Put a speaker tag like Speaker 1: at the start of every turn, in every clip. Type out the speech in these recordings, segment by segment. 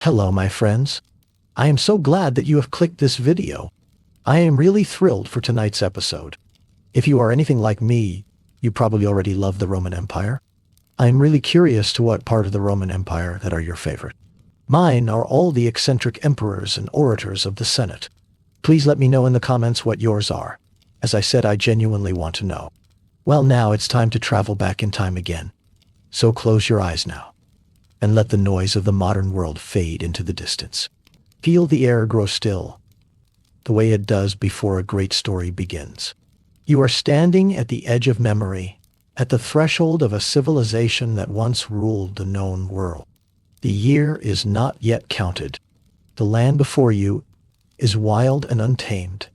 Speaker 1: Hello, my friends. I am so glad that you have clicked this video. I am really thrilled for tonight's episode. If you are anything like me, you probably already love the Roman Empire. I am really curious to what part of the Roman Empire that are your favorite. Mine are all the eccentric emperors and orators of the Senate. Please let me know in the comments what yours are. As I said, I genuinely want to know. Well, now it's time to travel back in time again. So close your eyes now and let the noise of the modern world fade into the distance. Feel the air grow still, the way it does before a great story begins. You are standing at the edge of memory, at the threshold of a civilization that once ruled the known world. The year is not yet counted. The land before you is wild and untamed,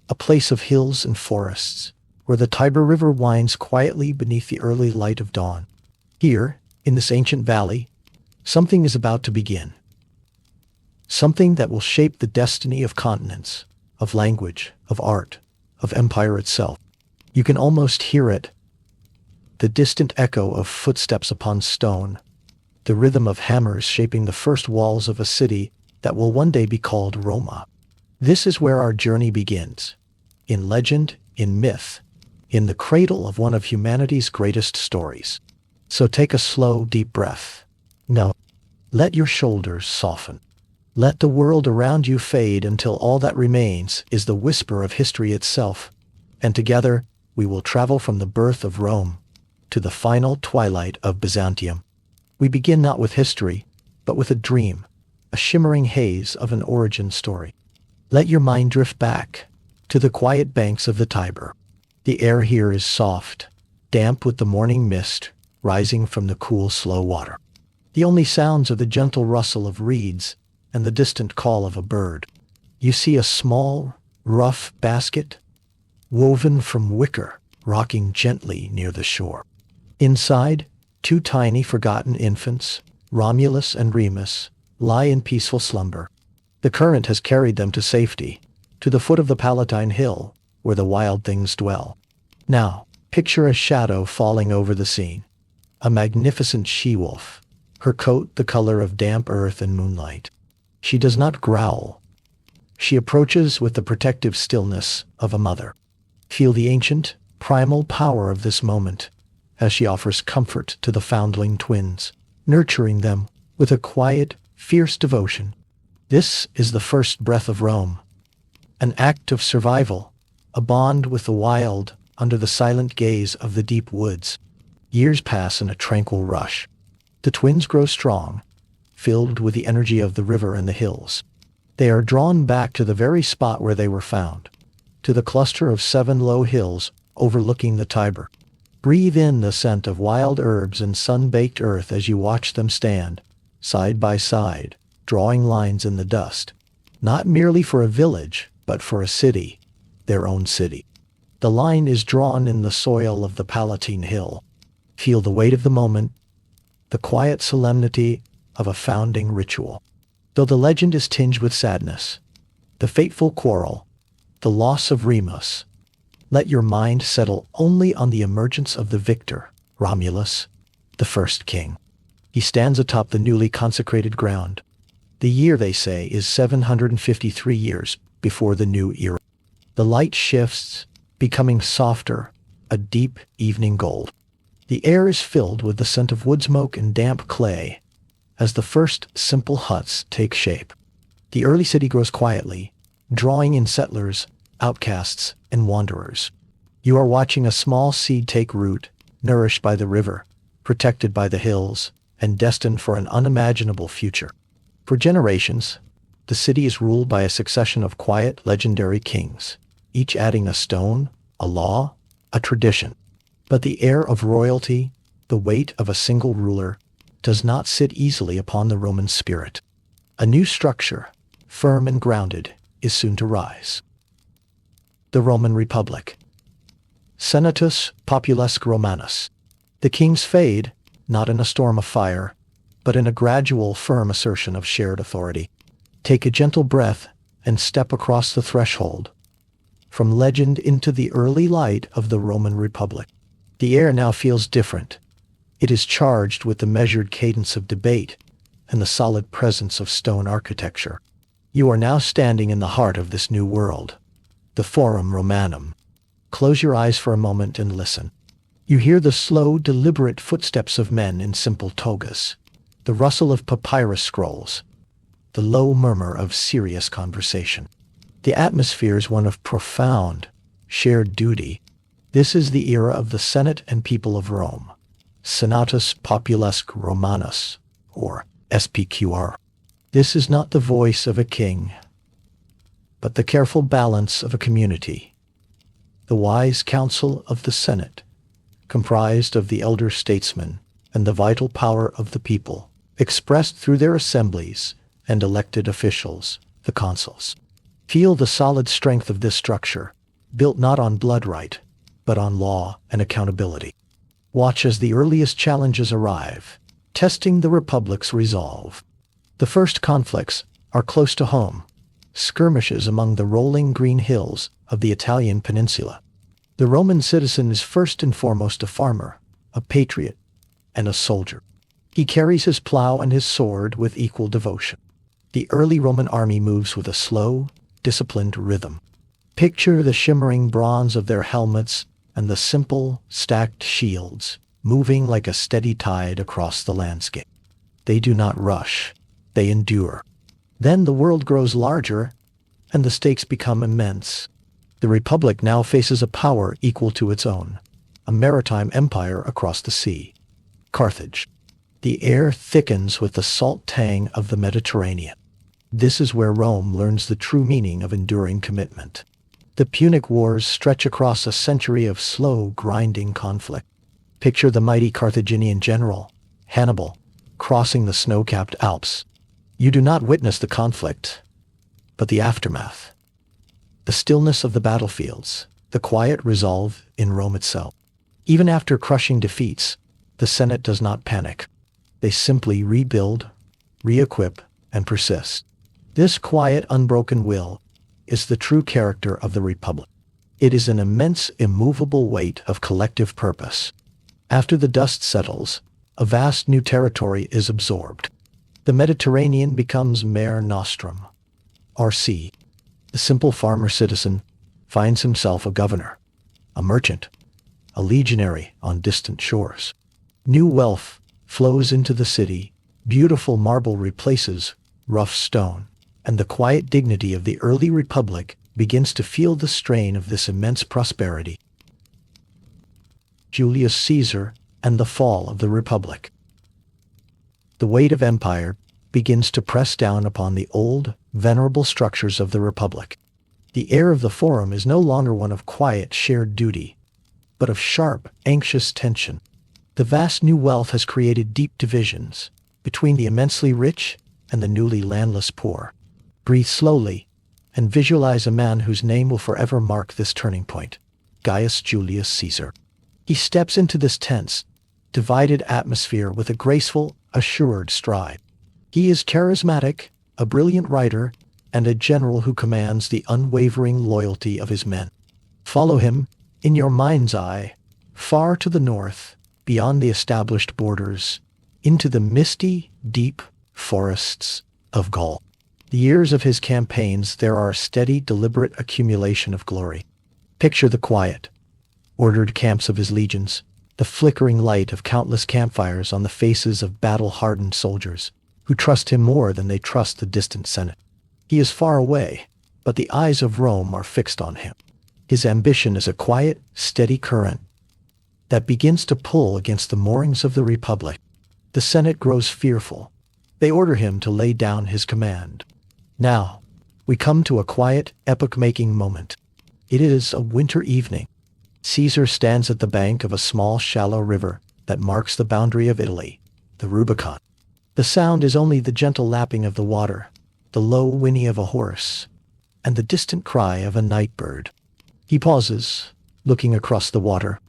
Speaker 1: a place of hills and forests, where the Tiber River winds quietly beneath the early light of dawn. Here, in this ancient valley, something is about to begin. Something that will shape the destiny of continents, of language, of art, of empire itself. You can almost hear it, the distant echo of footsteps upon stone, the rhythm of hammers shaping the first walls of a city that will one day be called Roma. This is where our journey begins, in legend, in myth, in the cradle of one of humanity's greatest stories. So take a slow, deep breath. Now, let your shoulders soften. Let the world around you fade until all that remains is the whisper of history itself. And together, we will travel from the birth of Rome to the final twilight of Byzantium. We begin not with history, but with a dream, a shimmering haze of an origin story. Let your mind drift back to the quiet banks of the Tiber. The air here is soft, damp with the morning mist rising from the cool, slow water. The only sounds are the gentle rustle of reeds and the distant call of a bird. You see a small, rough basket, woven from wicker, rocking gently near the shore. Inside, two tiny, forgotten infants, Romulus and Remus, lie in peaceful slumber. The current has carried them to safety, to the foot of the Palatine Hill, where the wild things dwell. Now, picture a shadow falling over the scene. A magnificent she-wolf, her coat the color of damp earth and moonlight. She does not growl. She approaches with the protective stillness of a mother. Feel the ancient, primal power of this moment as she offers comfort to the foundling twins, nurturing them with a quiet, fierce devotion. This is the first breath of Rome, an act of survival, a bond with the wild under the silent gaze of the deep woods. Years pass in a tranquil rush. The twins grow strong, filled with the energy of the river and the hills. They are drawn back to the very spot where they were found, to the cluster of 7 low hills overlooking the Tiber. Breathe in the scent of wild herbs and sun-baked earth as you watch them stand, side by side, drawing lines in the dust. Not merely for a village, but for a city, their own city. The line is drawn in the soil of the Palatine Hill. Feel the weight of the moment, the quiet solemnity of a founding ritual. Though the legend is tinged with sadness, the fateful quarrel, the loss of Remus, let your mind settle only on the emergence of the victor, Romulus, the first king. He stands atop the newly consecrated ground. The year, they say, is 753 years before the new era. The light shifts, becoming softer, a deep evening gold. The air is filled with the scent of wood smoke and damp clay as the first simple huts take shape. The early city grows quietly, drawing in settlers, outcasts, and wanderers. You are watching a small seed take root, nourished by the river, protected by the hills, and destined for an unimaginable future. For generations, the city is ruled by a succession of quiet, legendary kings, each adding a stone, a law, a tradition. But the air of royalty, the weight of a single ruler, does not sit easily upon the Roman spirit. A new structure, firm and grounded, is soon to rise. The Roman Republic. Senatus Populesque Romanus. The kings fade, not in a storm of fire, but in a gradual, firm assertion of shared authority. Take a gentle breath and step across the threshold, from legend into the early light of the Roman Republic. The air now feels different. It is charged with the measured cadence of debate and the solid presence of stone architecture. You are now standing in the heart of this new world, the Forum Romanum. Close your eyes for a moment and listen. You hear the slow, deliberate footsteps of men in simple togas, the rustle of papyrus scrolls, the low murmur of serious conversation. The atmosphere is one of profound, shared duty. This is the era of the Senate and people of Rome, Senatus Populusque Romanus, or SPQR. This is not the voice of a king, but the careful balance of a community. The wise council of the Senate, comprised of the elder statesmen and the vital power of the people, expressed through their assemblies and elected officials, the consuls. Feel the solid strength of this structure, built not on blood right, but on law and accountability. Watch as the earliest challenges arrive, testing the Republic's resolve. The first conflicts are close to home, skirmishes among the rolling green hills of the Italian peninsula. The Roman citizen is first and foremost a farmer, a patriot, and a soldier. He carries his plow and his sword with equal devotion. The early Roman army moves with a slow, disciplined rhythm. Picture the shimmering bronze of their helmets and the simple, stacked shields, moving like a steady tide across the landscape. They do not rush, they endure. Then the world grows larger, and the stakes become immense. The Republic now faces a power equal to its own, a maritime empire across the sea, Carthage. The air thickens with the salt tang of the Mediterranean. This is where Rome learns the true meaning of enduring commitment. The Punic Wars stretch across a century of slow, grinding conflict. Picture the mighty Carthaginian general, Hannibal, crossing the snow-capped Alps. You do not witness the conflict, but the aftermath. The stillness of the battlefields, the quiet resolve in Rome itself. Even after crushing defeats, the Senate does not panic. They simply rebuild, re-equip, and persist. This quiet, unbroken will is the true character of the Republic. It is an immense, immovable weight of collective purpose. After the dust settles, a vast new territory is absorbed. The Mediterranean becomes Mare Nostrum, or sea. The simple farmer citizen finds himself a governor, a merchant, a legionary on distant shores. New wealth flows into the city, beautiful marble replaces rough stone, and the quiet dignity of the early Republic begins to feel the strain of this immense prosperity. Julius Caesar and the fall of the Republic. The weight of empire begins to press down upon the old, venerable structures of the Republic. The air of the Forum is no longer one of quiet, shared duty, but of sharp, anxious tension. The vast new wealth has created deep divisions between the immensely rich and the newly landless poor. Breathe slowly and visualize a man whose name will forever mark this turning point, Gaius Julius Caesar. He steps into this tense, divided atmosphere with a graceful, assured stride. He is charismatic, a brilliant writer, and a general who commands the unwavering loyalty of his men. Follow him, in your mind's eye, far to the north, beyond the established borders, into the misty, deep forests of Gaul. The years of his campaigns there are a steady, deliberate accumulation of glory. Picture the quiet, ordered camps of his legions, the flickering light of countless campfires on the faces of battle-hardened soldiers, who trust him more than they trust the distant Senate. He is far away, but the eyes of Rome are fixed on him. His ambition is a quiet, steady current that begins to pull against the moorings of the Republic. The Senate grows fearful. They order him to lay down his command. Now, we come to a quiet, epoch-making moment. It is a winter evening. Caesar stands at the bank of a small, shallow river that marks the boundary of Italy, the Rubicon. The sound is only the gentle lapping of the water, the low whinny of a horse, and the distant cry of a night bird. He pauses, looking across the water.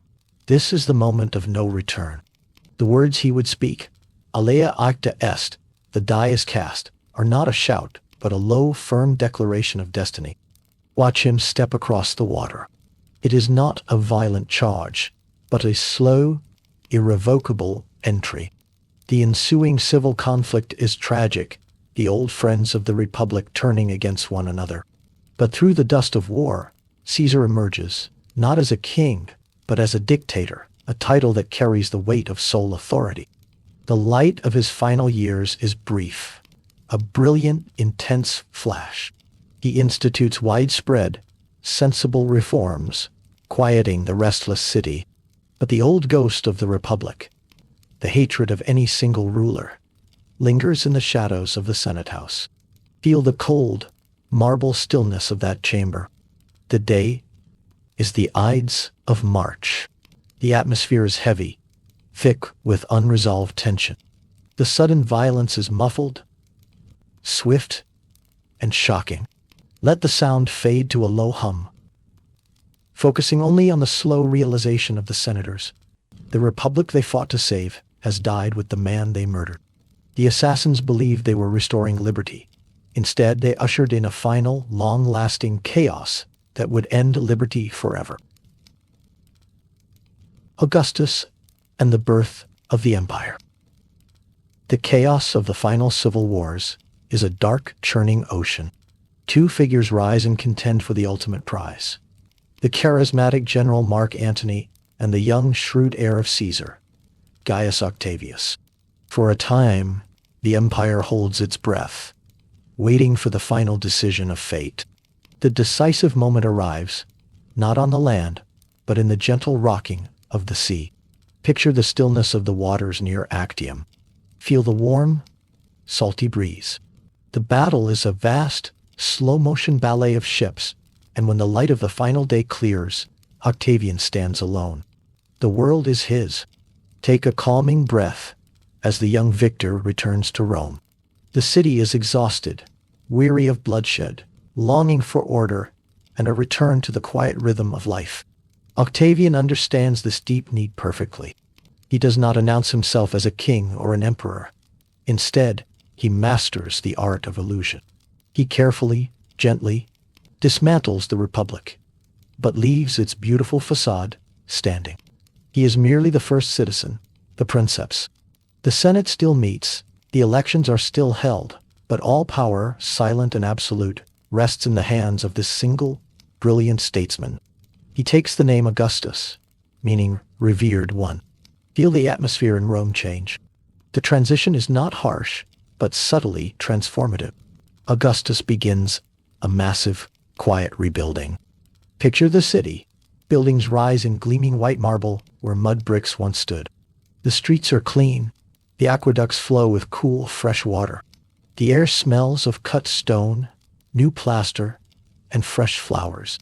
Speaker 1: This is the moment of no return. The words he would speak, alea acta est, the die is cast, are not a shout, but a low, firm declaration of destiny. Watch him step across the water. It is not a violent charge, but a slow, irrevocable entry. The ensuing civil conflict is tragic, the old friends of the Republic turning against one another. But through the dust of war, Caesar emerges, not as a king, but as a dictator, a title that carries the weight of sole authority. The light of his final years is brief, a brilliant, intense flash. He institutes widespread, sensible reforms, quieting the restless city. But the old ghost of the Republic, the hatred of any single ruler, lingers in the shadows of the Senate House. Feel the cold, marble stillness of that chamber. The day is the Ides of March. The atmosphere is heavy, thick with unresolved tension. The sudden violence is muffled, swift, and shocking. Let the sound fade to a low hum, focusing only on the slow realization of the senators. The republic they fought to save has died with the man they murdered. The assassins believed they were restoring liberty. Instead, they ushered in a final, long-lasting chaos that would end liberty forever. Augustus and the birth of the empire. The chaos of the final civil wars is a dark, churning ocean. Two figures rise and contend for the ultimate prize: the charismatic general Mark Antony and the young, shrewd heir of Caesar, Gaius Octavius. For a time, the empire holds its breath, waiting for the final decision of fate. The decisive moment arrives, not on the land, but in the gentle rocking of the sea. Picture the stillness of the waters near Actium. Feel the warm, salty breeze. The battle is a vast, slow-motion ballet of ships, and when the light of the final day clears, Octavian stands alone. The world is his. Take a calming breath as the young victor returns to Rome. The city is exhausted, weary of bloodshed, longing for order and a return to the quiet rhythm of life. Octavian understands this deep need perfectly. He does not announce himself as a king or an emperor. Instead, he masters the art of illusion. He carefully, gently, dismantles the republic, but leaves its beautiful facade standing. He is merely the first citizen, the princeps. The Senate still meets, the elections are still held, but all power, silent and absolute, rests in the hands of this single, brilliant statesman. He takes the name Augustus, meaning revered one. Feel the atmosphere in Rome change. The transition is not harsh, but subtly transformative. Augustus begins a massive, quiet rebuilding. Picture the city. Buildings rise in gleaming white marble where mud bricks once stood. The streets are clean. The aqueducts flow with cool, fresh water. The air smells of cut stone, new plaster, and fresh flowers.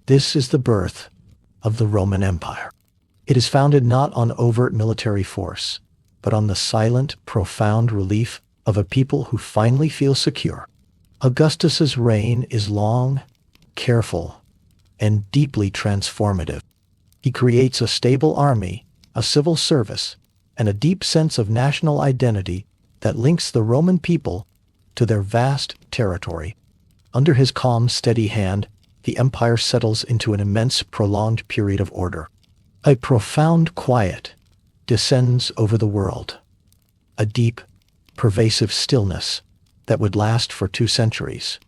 Speaker 1: This is the birth of the Roman Empire. It is founded not on overt military force, but on the silent, profound relief of a people who finally feel secure. Augustus's reign is long, careful, and deeply transformative. He creates a stable army, a civil service, and a deep sense of national identity that links the Roman people to their vast territory. Under his calm, steady hand, the empire settles into an immense, prolonged period of order. A profound quiet descends over the world, a deep, pervasive stillness that would last for 2 centuries.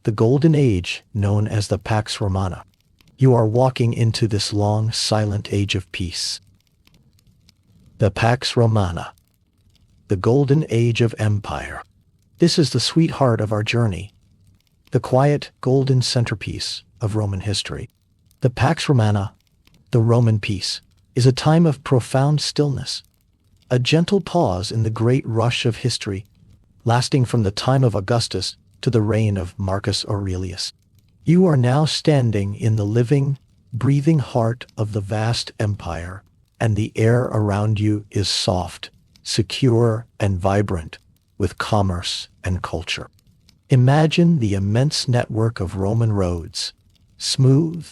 Speaker 1: The golden age known as the Pax Romana. You are walking into this long, silent age of peace. The Pax Romana. The golden age of empire. This is the sweetheart of our journey. The quiet, golden centerpiece of Roman history. The Pax Romana, the Roman peace, is a time of profound stillness. A gentle pause in the great rush of history, lasting from the time of Augustus to the reign of Marcus Aurelius. You are now standing in the living, breathing heart of the vast empire, and the air around you is soft, secure, and vibrant with commerce and culture. Imagine the immense network of Roman roads, smooth,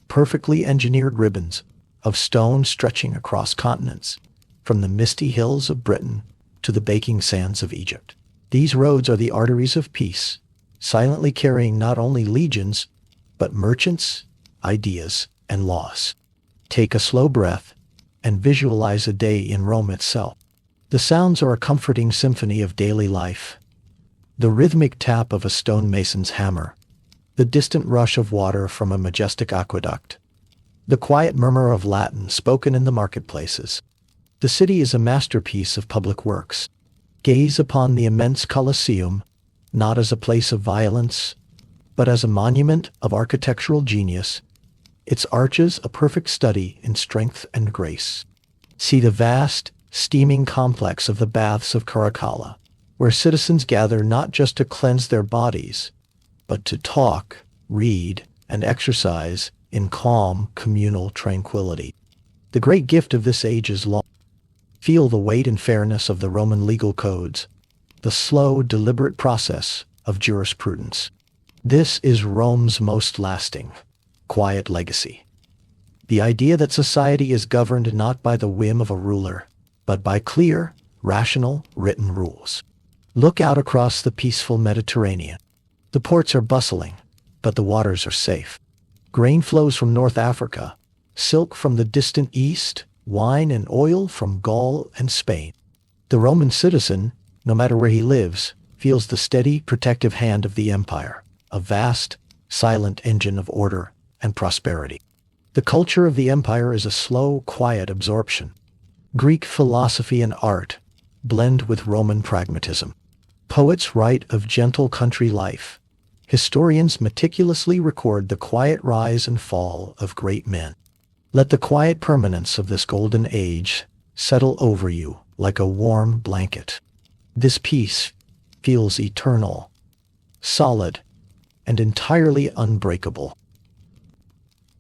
Speaker 1: perfectly engineered ribbons of stone stretching across continents, from the misty hills of Britain to the baking sands of Egypt. These roads are the arteries of peace, silently carrying not only legions, but merchants, ideas, and laws. Take a slow breath and visualize a day in Rome itself. The sounds are a comforting symphony of daily life. The rhythmic tap of a stonemason's hammer, the distant rush of water from a majestic aqueduct, the quiet murmur of Latin spoken in the marketplaces. The city is a masterpiece of public works. Gaze upon the immense Colosseum, not as a place of violence, but as a monument of architectural genius, its arches a perfect study in strength and grace. See the vast, steaming complex of the Baths of Caracalla, where citizens gather not just to cleanse their bodies, but to talk, read, and exercise in calm, communal tranquility. The great gift of this age is law. Feel the weight and fairness of the Roman legal codes, the slow, deliberate process of jurisprudence. This is Rome's most lasting, quiet legacy. The idea that society is governed not by the whim of a ruler, but by clear, rational, written rules. Look out across the peaceful Mediterranean. The ports are bustling, but the waters are safe. Grain flows from North Africa, silk from the distant east, wine and oil from Gaul and Spain. The Roman citizen, no matter where he lives, feels the steady, protective hand of the empire, a vast, silent engine of order and prosperity. The culture of the empire is a slow, quiet absorption. Greek philosophy and art blend with Roman pragmatism. Poets write of gentle country life. Historians meticulously record the quiet rise and fall of great men. Let the quiet permanence of this golden age settle over you like a warm blanket. This peace feels eternal, solid, and entirely unbreakable.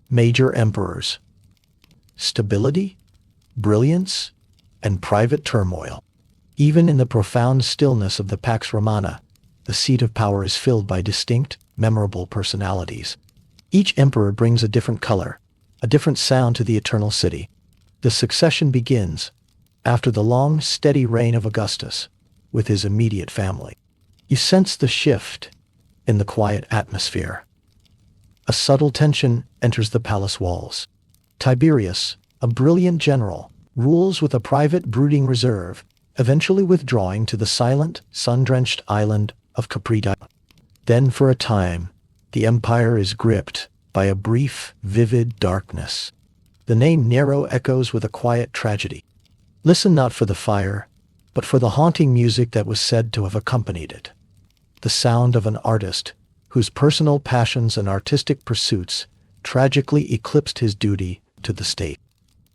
Speaker 1: Major emperors. Stability, brilliance, and private turmoil. Even in the profound stillness of the Pax Romana, the seat of power is filled by distinct, memorable personalities. Each emperor brings a different color, a different sound to the eternal city. The succession begins after the long, steady reign of Augustus, with his immediate family. You sense the shift in the quiet atmosphere. A subtle tension enters the palace walls. Tiberius, a brilliant general, rules with a private brooding reserve, eventually withdrawing to the silent, sun-drenched island of Caprita. Then for a time, the empire is gripped by a brief, vivid darkness. The name Nero echoes with a quiet tragedy. Listen not for the fire, but for the haunting music that was said to have accompanied it. The sound of an artist whose personal passions and artistic pursuits tragically eclipsed his duty to the state.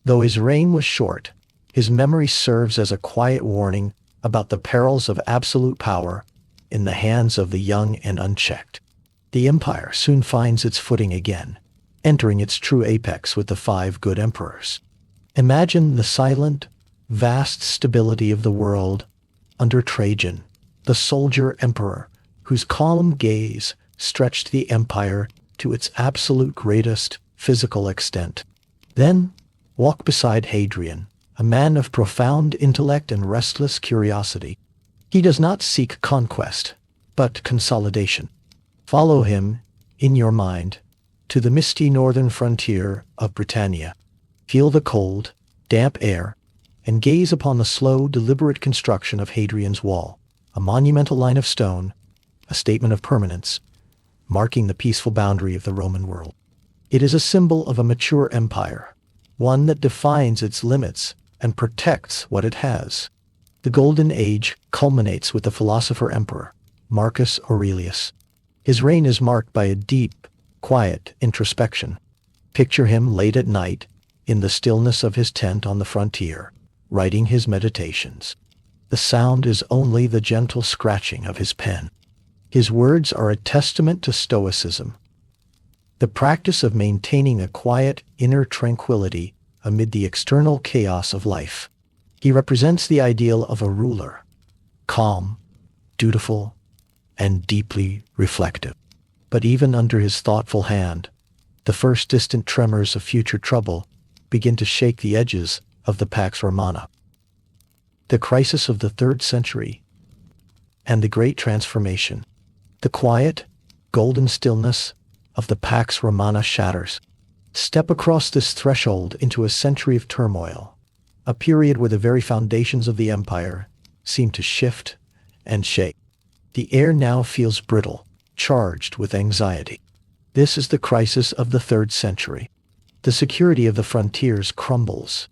Speaker 1: Though his reign was short, his memory serves as a quiet warning about the perils of absolute power in the hands of the young and unchecked. The empire soon finds its footing again, entering its true apex with the 5 good emperors. Imagine the silent, vast stability of the world under Trajan, the soldier emperor whose calm gaze stretched the empire to its absolute greatest physical extent. Then, walk beside Hadrian, a man of profound intellect and restless curiosity. He does not seek conquest, but consolidation. Follow him, in your mind, to the misty northern frontier of Britannia. Feel the cold, damp air, and gaze upon the slow, deliberate construction of Hadrian's Wall, a monumental line of stone, a statement of permanence, marking the peaceful boundary of the Roman world. It is a symbol of a mature empire, one that defines its limits and protects what it has. The Golden Age culminates with the philosopher-emperor, Marcus Aurelius. His reign is marked by a deep, quiet introspection. Picture him late at night, in the stillness of his tent on the frontier, writing his meditations. The sound is only the gentle scratching of his pen. His words are a testament to Stoicism, the practice of maintaining a quiet inner tranquility amid the external chaos of life. He represents the ideal of a ruler, calm, dutiful, and deeply reflective. But even under his thoughtful hand, the first distant tremors of future trouble begin to shake the edges of the Pax Romana. The crisis of the 3rd century and the Great Transformation. The quiet, golden stillness of the Pax Romana shatters. Step across this threshold into a century of turmoil, a period where the very foundations of the empire seem to shift and shake. The air now feels brittle, charged with anxiety. This is the crisis of the 3rd century. The security of the frontiers crumbles.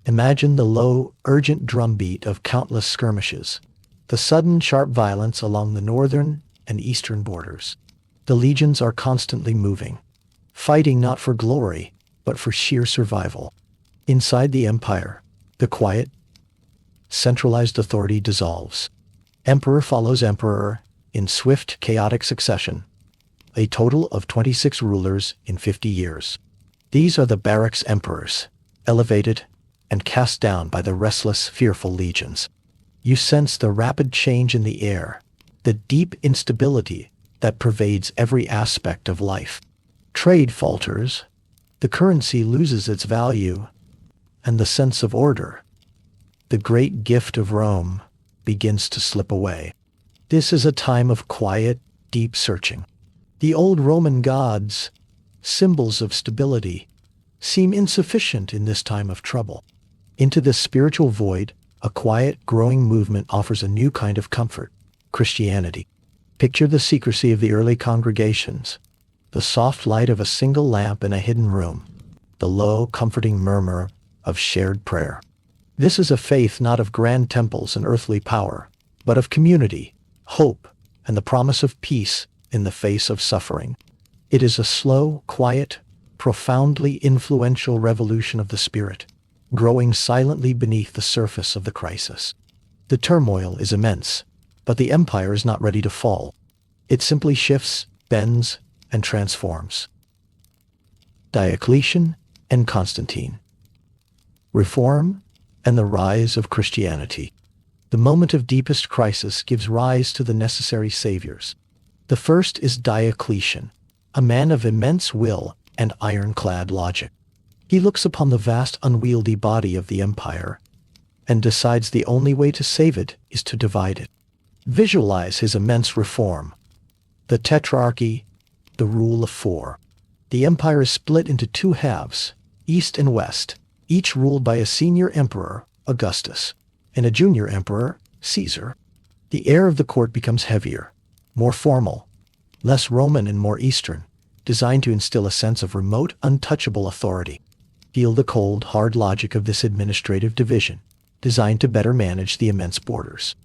Speaker 1: Imagine the low, urgent drumbeat of countless skirmishes, the sudden, sharp violence along the northern and eastern borders. The legions are constantly moving, fighting not for glory, but for sheer survival. Inside the empire, the quiet, centralized authority dissolves. Emperor follows emperor in swift, chaotic succession. A total of 26 rulers in 50 years. These are the barracks emperors, elevated and cast down by the restless, fearful legions. You sense the rapid change in the air, the deep instability that pervades every aspect of life. Trade falters, the currency loses its value, and the sense of order, the great gift of Rome, begins to slip away. This is a time of quiet, deep searching. The old Roman gods, symbols of stability, seem insufficient in this time of trouble. Into this spiritual void, a quiet, growing movement offers a new kind of comfort: Christianity. Picture the secrecy of the early congregations, the soft light of a single lamp in a hidden room, the low, comforting murmur of shared prayer. This is a faith not of grand temples and earthly power, but of community, hope, and the promise of peace in the face of suffering. It is a slow, quiet, profoundly influential revolution of the spirit, growing silently beneath the surface of the crisis. The turmoil is immense, but the empire is not ready to fall. It simply shifts, bends, and transforms. Diocletian and Constantine. Reform and the rise of Christianity. The moment of deepest crisis gives rise to the necessary saviors. The first is Diocletian, a man of immense will and ironclad logic. He looks upon the vast, unwieldy body of the empire and decides the only way to save it is to divide it. Visualize his immense reform. The Tetrarchy, the rule of 4. The empire is split into 2 halves, east and west, each ruled by a senior emperor, Augustus, and a junior emperor, Caesar. The air of the court becomes heavier, more formal, less Roman and more Eastern, designed to instill a sense of remote, untouchable authority. Feel the cold, hard logic of this administrative division, designed to better manage the immense borders.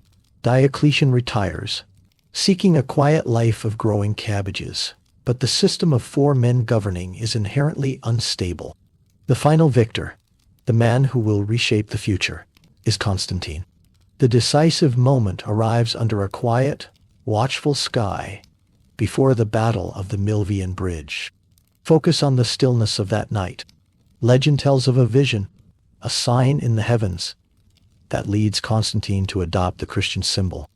Speaker 1: Diocletian retires, seeking a quiet life of growing cabbages, but the system of 4 men governing is inherently unstable. The final victor, the man who will reshape the future, is Constantine. The decisive moment arrives under a quiet, watchful sky before the battle of the Milvian Bridge. Focus on the stillness of that night. Legend tells of a vision, a sign in the heavens, that leads Constantine to adopt the Christian symbol.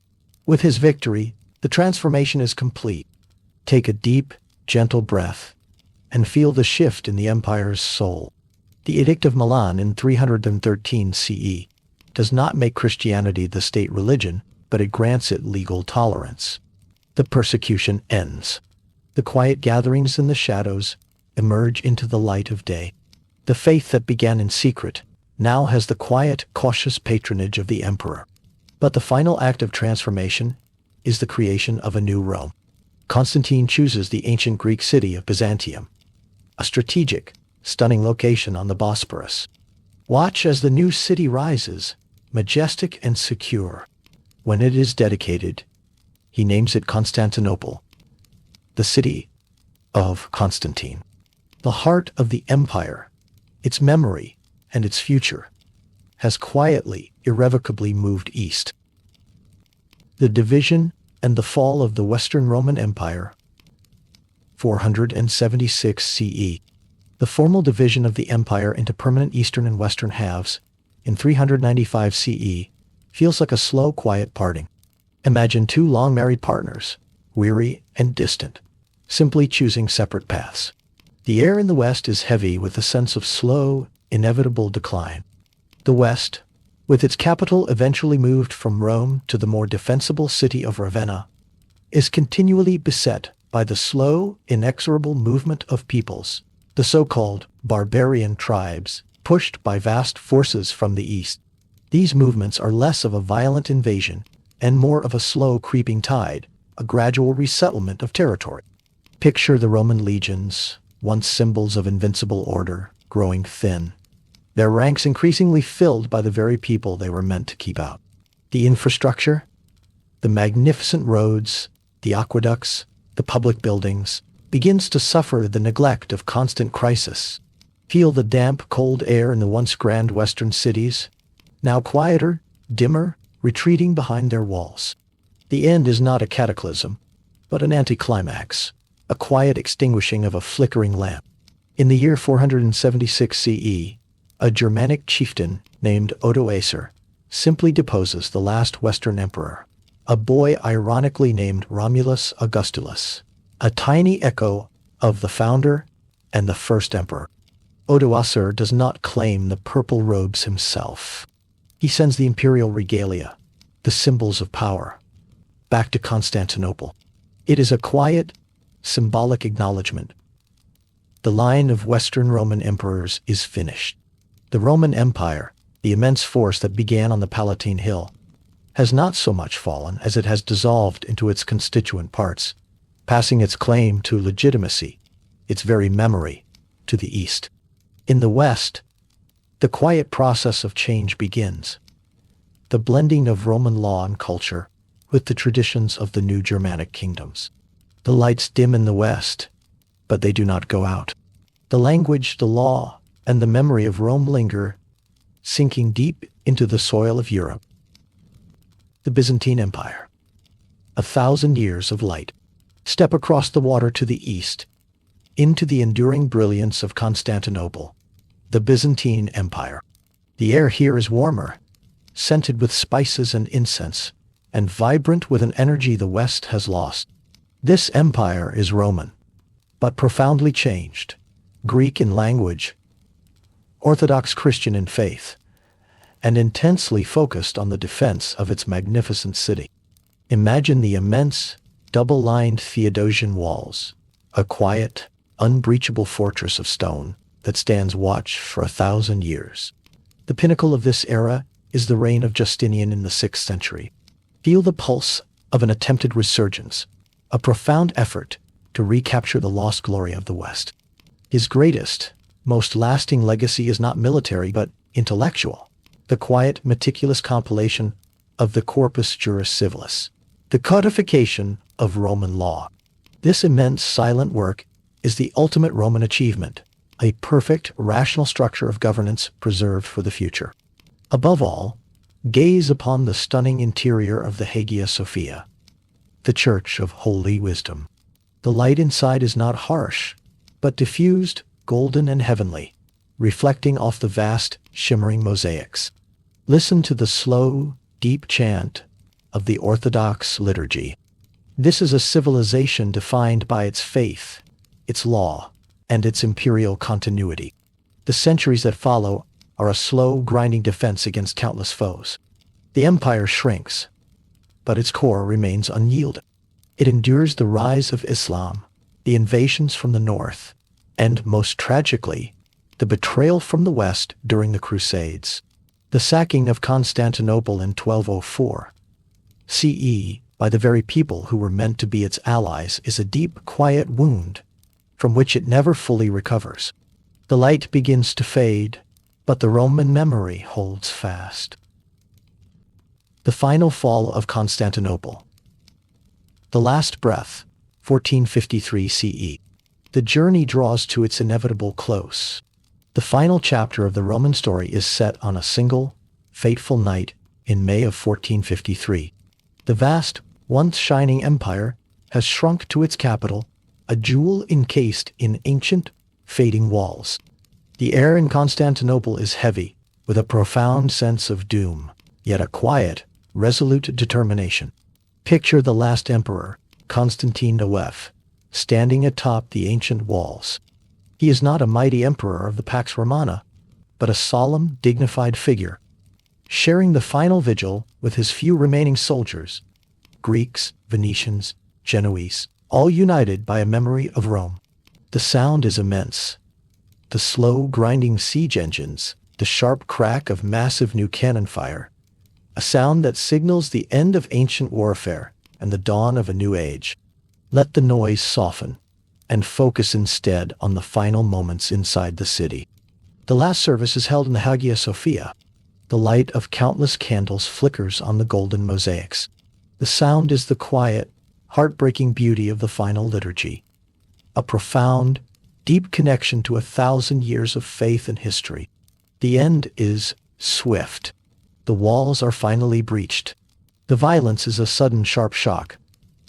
Speaker 1: With his victory, the transformation is complete. Take a deep, gentle breath and feel the shift in the empire's soul. The Edict of Milan in 313 CE does not make Christianity the state religion, but it grants it legal tolerance. The persecution ends. The quiet gatherings in the shadows emerge into the light of day. The faith that began in secret now has the quiet, cautious patronage of the emperor. But the final act of transformation is the creation of a new Rome. Constantine chooses the ancient Greek city of Byzantium, a strategic, stunning location on the Bosporus. Watch as the new city rises, majestic and secure. When it is dedicated, he names it Constantinople, the city of Constantine. The heart of the empire, its memory, and its future, has quietly, irrevocably moved east. The division and the fall of the Western Roman Empire, 476 CE. The formal division of the empire into permanent eastern and western halves, in 395 CE, feels like a slow, quiet parting. Imagine 2 long-married partners, weary and distant, simply choosing separate paths. The air in the west is heavy with a sense of slow, inevitable decline. The west, with its capital eventually moved from Rome to the more defensible city of Ravenna, is continually beset by the slow, inexorable movement of peoples, the so-called barbarian tribes, pushed by vast forces from the east. These movements are less of a violent invasion and more of a slow creeping tide, a gradual resettlement of territory. Picture the Roman legions, once symbols of invincible order, growing thin, their ranks increasingly filled by the very people they were meant to keep out. The infrastructure, the magnificent roads, the aqueducts, the public buildings, begins to suffer the neglect of constant crisis. Feel the damp, cold air in the once grand western cities, now quieter, dimmer, retreating behind their walls. The end is not a cataclysm, but an anticlimax, a quiet extinguishing of a flickering lamp. In the year 476 CE, a Germanic chieftain named Odoacer simply deposes the last Western emperor, a boy ironically named Romulus Augustulus, a tiny echo of the founder and the first emperor. Odoacer does not claim the purple robes himself. He sends the imperial regalia, the symbols of power, back to Constantinople. It is a quiet, symbolic acknowledgement. The line of Western Roman emperors is finished. The Roman Empire, the immense force that began on the Palatine Hill, has not so much fallen as it has dissolved into its constituent parts, passing its claim to legitimacy, its very memory, to the East. In the West, the quiet process of change begins. The blending of Roman law and culture with the traditions of the new Germanic kingdoms. The lights dim in the West, but they do not go out. The language, the law, and the memory of Rome linger, sinking deep into the soil of Europe. The Byzantine Empire. 1,000 years of light. Step across the water to the east, into the enduring brilliance of Constantinople, the Byzantine Empire. The air here is warmer, scented with spices and incense, and vibrant with an energy the West has lost. This empire is Roman, but profoundly changed, Greek in language, Orthodox Christian in faith, and intensely focused on the defense of its magnificent city. Imagine the immense, double-lined Theodosian walls, a quiet, unbreachable fortress of stone that stands watch for 1,000 years. The pinnacle of this era is the reign of Justinian in the 6th century. Feel the pulse of an attempted resurgence, a profound effort to recapture the lost glory of the West. His greatest, most lasting legacy is not military but intellectual. The quiet, meticulous compilation of the Corpus Juris Civilis, the codification of Roman law. This immense silent work is the ultimate Roman achievement, a perfect, rational structure of governance preserved for the future. Above all, gaze upon the stunning interior of the Hagia Sophia, the Church of Holy Wisdom. The light inside is not harsh, but diffused, golden and heavenly, reflecting off the vast, shimmering mosaics. Listen to the slow, deep chant of the Orthodox liturgy. This is a civilization defined by its faith, its law, and its imperial continuity. The centuries that follow are a slow, grinding defense against countless foes. The empire shrinks, but its core remains unyielding. It endures the rise of Islam, the invasions from the north, and, most tragically, the betrayal from the west during the Crusades. The sacking of Constantinople in 1204 CE by the very people who were meant to be its allies is a deep, quiet wound from which it never fully recovers. The light begins to fade, but the Roman memory holds fast. The final fall of Constantinople. The last breath, 1453 CE. The journey draws to its inevitable close. The final chapter of the Roman story is set on a single, fateful night in May of 1453. The vast, once shining empire has shrunk to its capital, a jewel encased in ancient, fading walls. The air in Constantinople is heavy, with a profound sense of doom, yet a quiet, resolute determination. Picture the last emperor, Constantine IX, standing atop the ancient walls. He is not a mighty emperor of the Pax Romana, but a solemn, dignified figure, sharing the final vigil with his few remaining soldiers, Greeks, Venetians, Genoese, all united by a memory of Rome. The sound is immense. the slow grinding siege engines, the sharp crack of massive new cannon fire, a sound that signals the end of ancient warfare and the dawn of a new age. Let the noise soften and focus instead on the final moments inside the city. The last service is held in the Hagia Sophia. The light of countless candles flickers on the golden mosaics. The sound is the quiet, heartbreaking beauty of the final liturgy. A profound, deep connection to 1,000 years of faith and history. The end is swift. The walls are finally breached. The violence is a sudden sharp shock,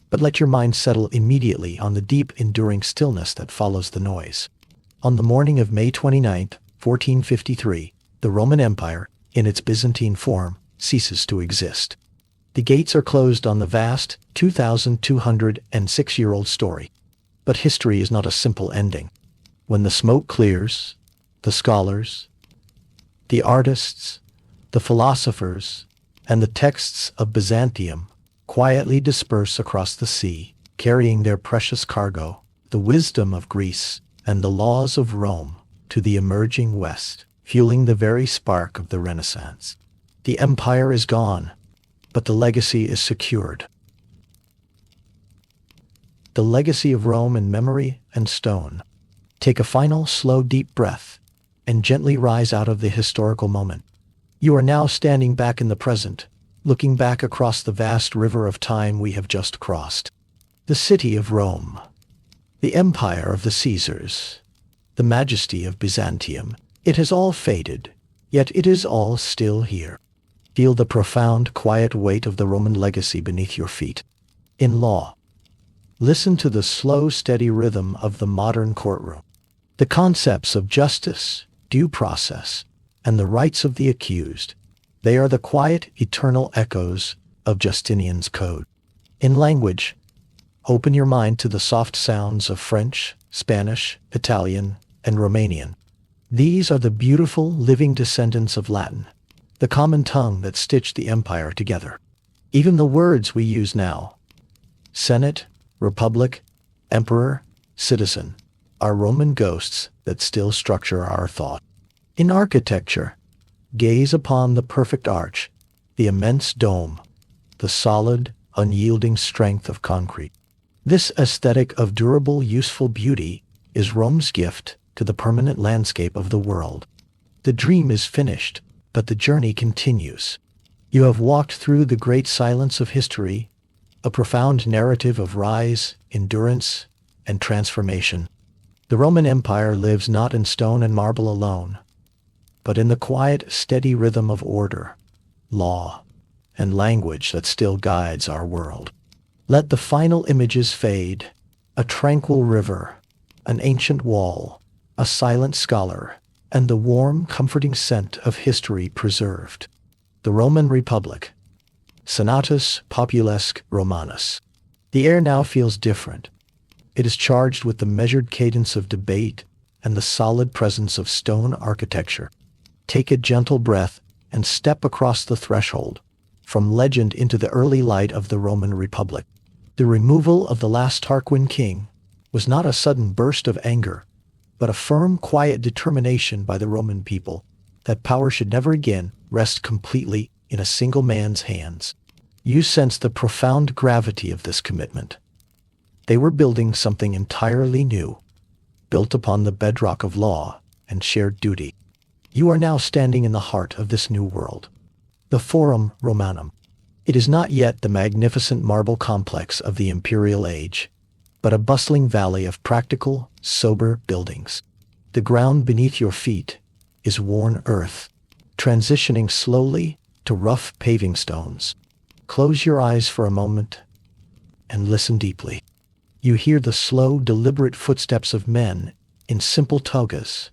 Speaker 1: but let your mind settle immediately on the deep enduring stillness that follows the noise. On the morning of May 29, 1453, the Roman Empire, in its Byzantine form, ceases to exist. The gates are closed on the vast, 2,206-year-old story. But history is not a simple ending. When the smoke clears, the scholars, the artists, the philosophers, and the texts of Byzantium quietly disperse across the sea, carrying their precious cargo, the wisdom of Greece and the laws of Rome, to the emerging West, fueling the very spark of the Renaissance. The empire is gone, but the legacy is secured. The legacy of Rome in memory and stone. Take a final, slow, deep breath and gently rise out of the historical moment. You are now standing back in the present, looking back across the vast river of time we have just crossed. The city of Rome, the empire of the Caesars, the majesty of Byzantium. It has all faded, yet it is all still here. Feel the profound, quiet weight of the Roman legacy beneath your feet. In law, listen to the slow, steady rhythm of the modern courtroom. The concepts of justice, due process, and the rights of the accused, they are the quiet, eternal echoes of Justinian's code. In language, open your mind to the soft sounds of French, Spanish, Italian, and Romanian. These are the beautiful, living descendants of Latin, the common tongue that stitched the empire together. Even the words we use now, Senate, Republic, Emperor, Citizen, are Roman ghosts that still structure our thought. In architecture, gaze upon the perfect arch, the immense dome, the solid, unyielding strength of concrete. This aesthetic of durable, useful beauty is Rome's gift to the permanent landscape of the world. The dream is finished, but the journey continues. You have walked through the great silence of history, a profound narrative of rise, endurance, and transformation. The Roman Empire lives not in stone and marble alone, but in the quiet, steady rhythm of order, law, and language that still guides our world. Let the final images fade, a tranquil river, an ancient wall, a silent scholar, and the warm, comforting scent of history preserved. The Roman Republic, Senatus Populesque Romanus. The air now feels different. It is charged with the measured cadence of debate and the solid presence of stone architecture. Take a gentle breath and step across the threshold, from legend into the early light of the Roman Republic. The removal of the last Tarquin king was not a sudden burst of anger, but a firm, quiet determination by the Roman people that power should never again rest completely in a single man's hands. You sense the profound gravity of this commitment. They were building something entirely new, built upon the bedrock of law and shared duty. You are now standing in the heart of this new world. The Forum Romanum. It is not yet the magnificent marble complex of the imperial age, but a bustling valley of practical, sober buildings. The ground beneath your feet is worn earth, transitioning slowly to rough paving stones. Close your eyes for a moment and listen deeply. You hear the slow, deliberate footsteps of men in simple togas,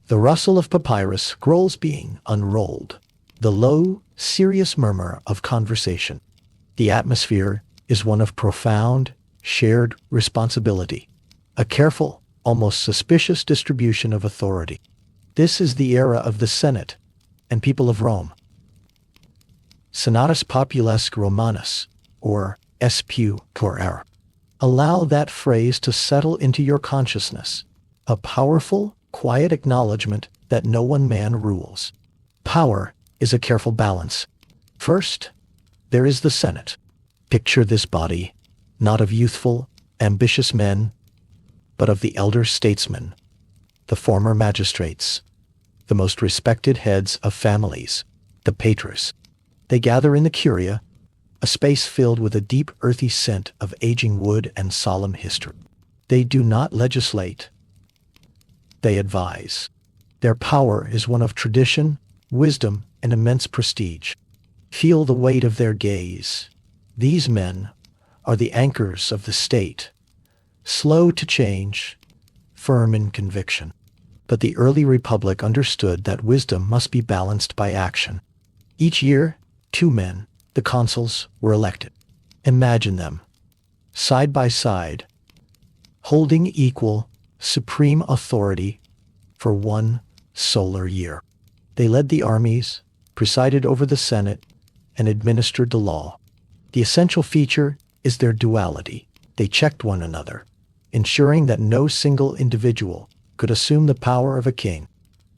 Speaker 1: the rustle of papyrus scrolls being unrolled, the low, serious murmur of conversation. The atmosphere is one of profound, shared responsibility, a careful, almost suspicious distribution of authority. This is the era of the Senate and people of Rome. Senatus Populesque Romanus, or SPU Cor. Allow that phrase to settle into your consciousness. A powerful, quiet acknowledgement that no one man rules. Power is a careful balance. First, there is the Senate. Picture this body, not of youthful, ambitious men, but of the elder statesmen, the former magistrates, the most respected heads of families, the patres. They gather in the curia, a space filled with a deep earthy scent of aging wood and solemn history. They do not legislate. They advise. Their power is one of tradition, wisdom, and immense prestige. Feel the weight of their gaze. These men are the anchors of the state, slow to change, firm in conviction. But the early republic understood that wisdom must be balanced by action. Each year, 2 men, the consuls, were elected. Imagine them, side by side, holding equal, supreme authority for 1 solar year. They led the armies, presided over the Senate, and administered the law. The essential feature is their duality. They checked one another, ensuring that no single individual could assume the power of a king.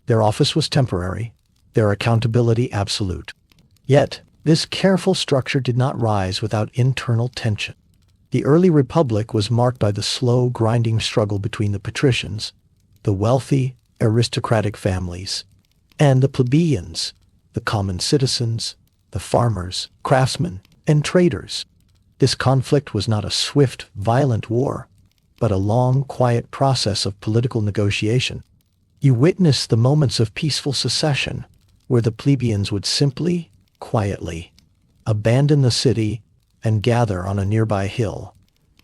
Speaker 1: Their office was temporary, their accountability absolute. Yet, this careful structure did not rise without internal tension. The early republic was marked by the slow, grinding struggle between the patricians, the wealthy, aristocratic families, and the plebeians, the common citizens, the farmers, craftsmen, and traders. This conflict was not a swift, violent war, but a long, quiet process of political negotiation. You witnessed the moments of peaceful secession, where the plebeians would simply, quietly, abandon the city and gather on a nearby hill,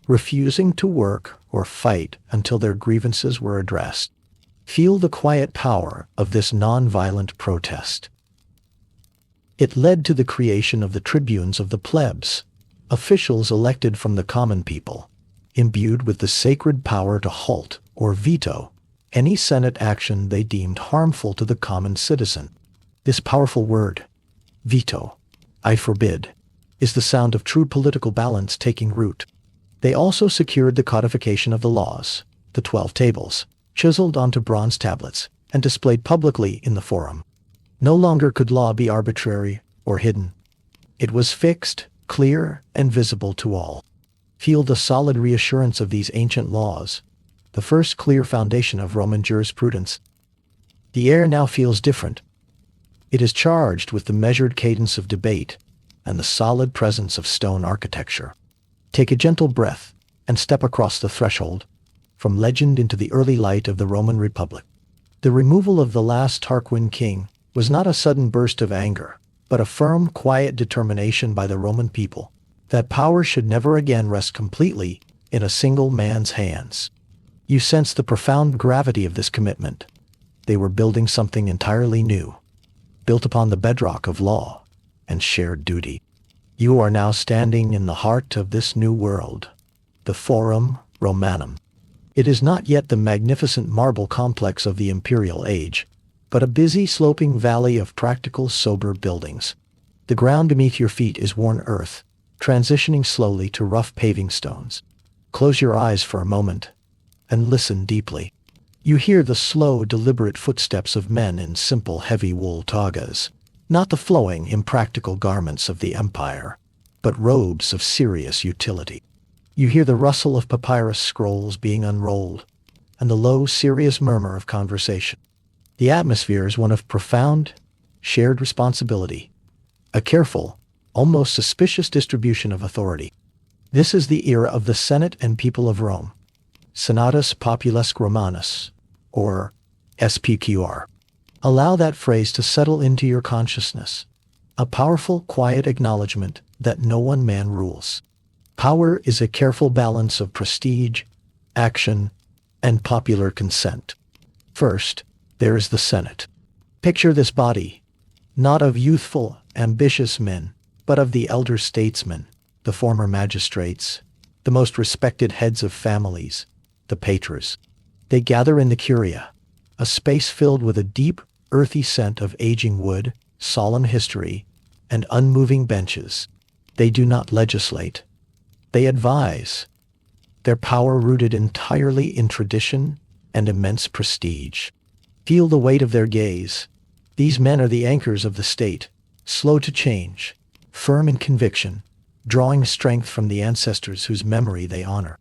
Speaker 1: refusing to work or fight until their grievances were addressed. Feel the quiet power of this non-violent protest. It led to the creation of the tribunes of the plebs, officials elected from the common people, imbued with the sacred power to halt or veto any Senate action they deemed harmful to the common citizen. This powerful word, veto, I forbid, is the sound of true political balance taking root. They also secured the codification of the laws, the 12 tables, chiseled onto bronze tablets and displayed publicly in the forum. No longer could law be arbitrary or hidden. It was fixed, clear, and visible to all. Feel the solid reassurance of these ancient laws, the first clear foundation of Roman jurisprudence. The air now feels different. It is charged with the measured cadence of debate and the solid presence of stone architecture. Take a gentle breath and step across the threshold, from legend into the early light of the Roman Republic. The removal of the last Tarquin king was not a sudden burst of anger, but a firm, quiet determination by the Roman people that power should never again rest completely in a single man's hands. You sense the profound gravity of this commitment. They were building something entirely new, built upon the bedrock of law and shared duty. You are now standing in the heart of this new world, the Forum Romanum. It is not yet the magnificent marble complex of the imperial age, but a busy sloping valley of practical, sober buildings. The ground beneath your feet is worn earth, transitioning slowly to rough paving stones. Close your eyes for a moment and listen deeply. You hear the slow, deliberate footsteps of men in simple, heavy wool togas, not the flowing, impractical garments of the empire, but robes of serious utility. You hear the rustle of papyrus scrolls being unrolled and the low, serious murmur of conversation. The atmosphere is one of profound, shared responsibility, a careful, almost suspicious distribution of authority. This is the era of the Senate and people of Rome, Senatus Populus Romanus, or SPQR. Allow that phrase to settle into your consciousness, a powerful, quiet acknowledgement that no one man rules. Power is a careful balance of prestige, action, and popular consent. First, there is the Senate. Picture this body, not of youthful, ambitious men, but of the elder statesmen, the former magistrates, the most respected heads of families, the patres. They gather in the curia, a space filled with a deep, earthy scent of aging wood, solemn history, and unmoving benches. They do not legislate. They advise, their power rooted entirely in tradition and immense prestige. Feel the weight of their gaze. These men are the anchors of the state, slow to change, firm in conviction, drawing strength from the ancestors whose memory they honor.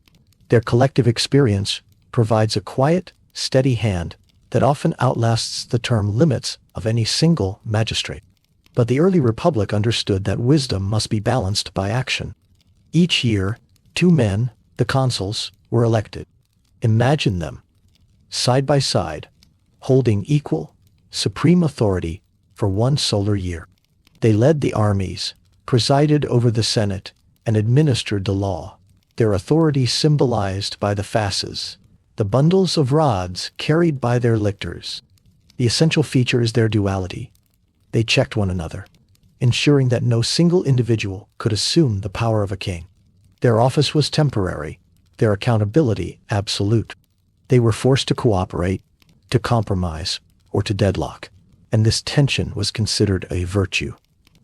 Speaker 1: Their collective experience provides a quiet, steady hand that often outlasts the term limits of any single magistrate. But the early republic understood that wisdom must be balanced by action. Each year, 2 men, the consuls, were elected. Imagine them, side by side, holding equal, supreme authority for 1 solar year. They led the armies, presided over the Senate, and administered the law, their authority symbolized by the fasces, the bundles of rods carried by their lictors. The essential feature is their duality. They checked one another, ensuring that no single individual could assume the power of a king. Their office was temporary, their accountability absolute. They were forced to cooperate, to compromise, or to deadlock, and this tension was considered a virtue,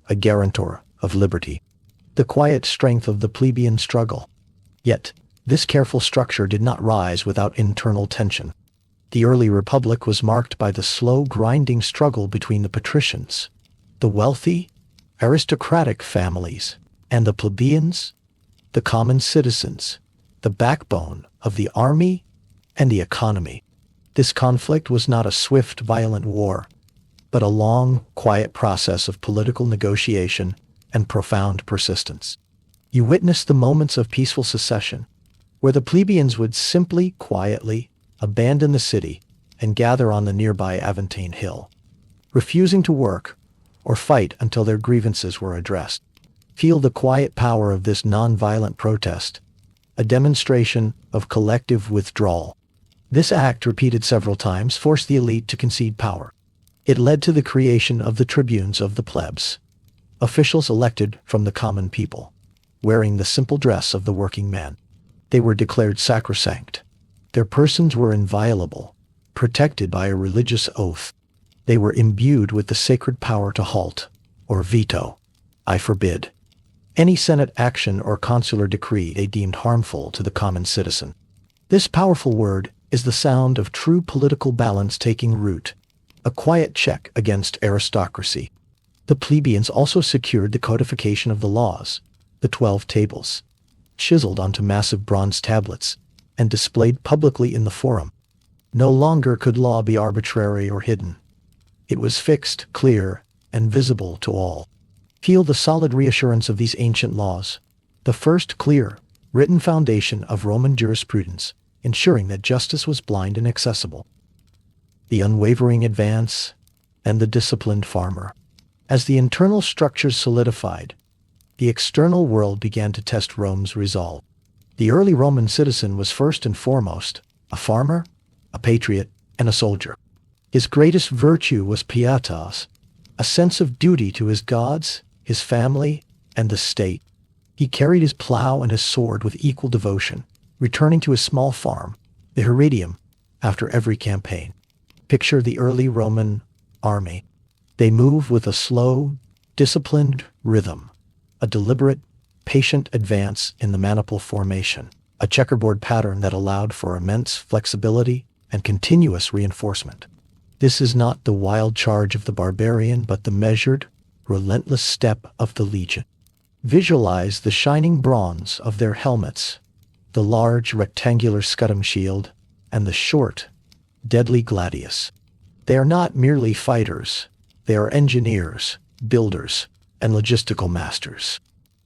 Speaker 1: a guarantor of liberty, the quiet strength of the plebeian struggle. Yet, this careful structure did not rise without internal tension. The early republic was marked by the slow, grinding struggle between the patricians, the wealthy, aristocratic families, and the plebeians, the common citizens, the backbone of the army and the economy. This conflict was not a swift, violent war, but a long, quiet process of political negotiation and profound persistence. You witnessed the moments of peaceful secession, where the plebeians would simply, quietly abandon the city and gather on the nearby Aventine Hill, refusing to work or fight until their grievances were addressed. Feel the quiet power of this non-violent protest, a demonstration of collective withdrawal. This act, repeated several times, forced the elite to concede power. It led to the creation of the tribunes of the plebs, officials elected from the common people, wearing the simple dress of the working man. They were declared sacrosanct. Their persons were inviolable, protected by a religious oath. They were imbued with the sacred power to halt, or veto, I forbid, any Senate action or consular decree they deemed harmful to the common citizen. This powerful word is the sound of true political balance taking root, a quiet check against aristocracy. The plebeians also secured the codification of the laws, the 12 tables, chiseled onto massive bronze tablets and displayed publicly in the forum. No longer could law be arbitrary or hidden. It was fixed, clear, and visible to all. Feel the solid reassurance of these ancient laws, the first clear, written foundation of Roman jurisprudence, ensuring that justice was blind and accessible. The unwavering advance and the disciplined farmer. As the internal structures solidified, the external world began to test Rome's resolve. The early Roman citizen was first and foremost a farmer, a patriot, and a soldier. His greatest virtue was pietas, a sense of duty to his gods, his family, and the state. He carried his plow and his sword with equal devotion, returning to his small farm, the Heredium, after every campaign. Picture the early Roman army. They move with a slow, disciplined rhythm, a deliberate, patient advance in the maniple formation, a checkerboard pattern that allowed for immense flexibility and continuous reinforcement. This is not the wild charge of the barbarian, but the measured, relentless step of the legion. Visualize the shining bronze of their helmets, the large rectangular scutum shield, and the short, deadly gladius. They are not merely fighters, they are engineers, builders, and logistical masters.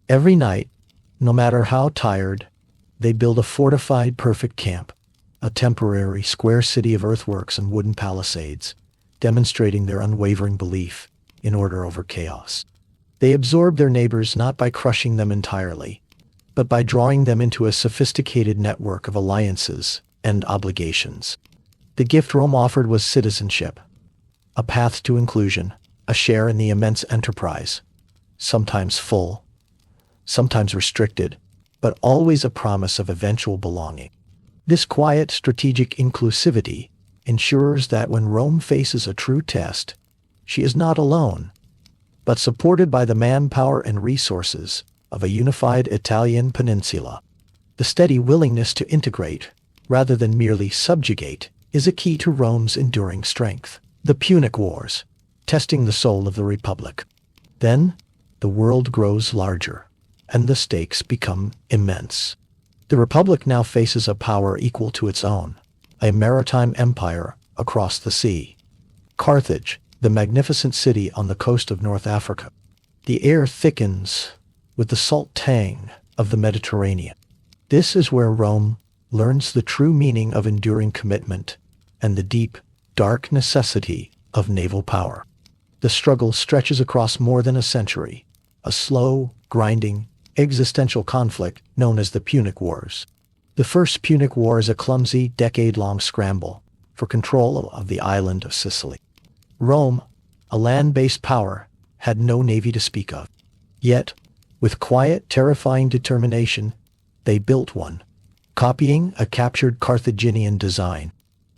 Speaker 1: Every night, no matter how tired, they build a fortified, perfect camp, a temporary square city of earthworks and wooden palisades, demonstrating their unwavering belief in order over chaos. They absorb their neighbors not by crushing them entirely, but by drawing them into a sophisticated network of alliances and obligations. The gift Rome offered was citizenship, a path to inclusion, a share in the immense enterprise, sometimes full, sometimes restricted, but always a promise of eventual belonging. This quiet, strategic inclusivity ensures that when Rome faces a true test, she is not alone, but supported by the manpower and resources of a unified Italian peninsula. The steady willingness to integrate, rather than merely subjugate, is a key to Rome's enduring strength. The Punic Wars, testing the soul of the Republic. Then, the world grows larger, and the stakes become immense. The Republic now faces a power equal to its own, a maritime empire across the sea. Carthage, the magnificent city on the coast of North Africa. The air thickens with the salt tang of the Mediterranean. This is where Rome learns the true meaning of enduring commitment and the deep, dark necessity of naval power. The struggle stretches across more than a century, a slow, grinding, existential conflict known as the Punic Wars. The First Punic War is a clumsy, decade-long scramble for control of the island of Sicily. Rome, a land-based power, had no navy to speak of. Yet, with quiet, terrifying determination, they built one, copying a captured Carthaginian design.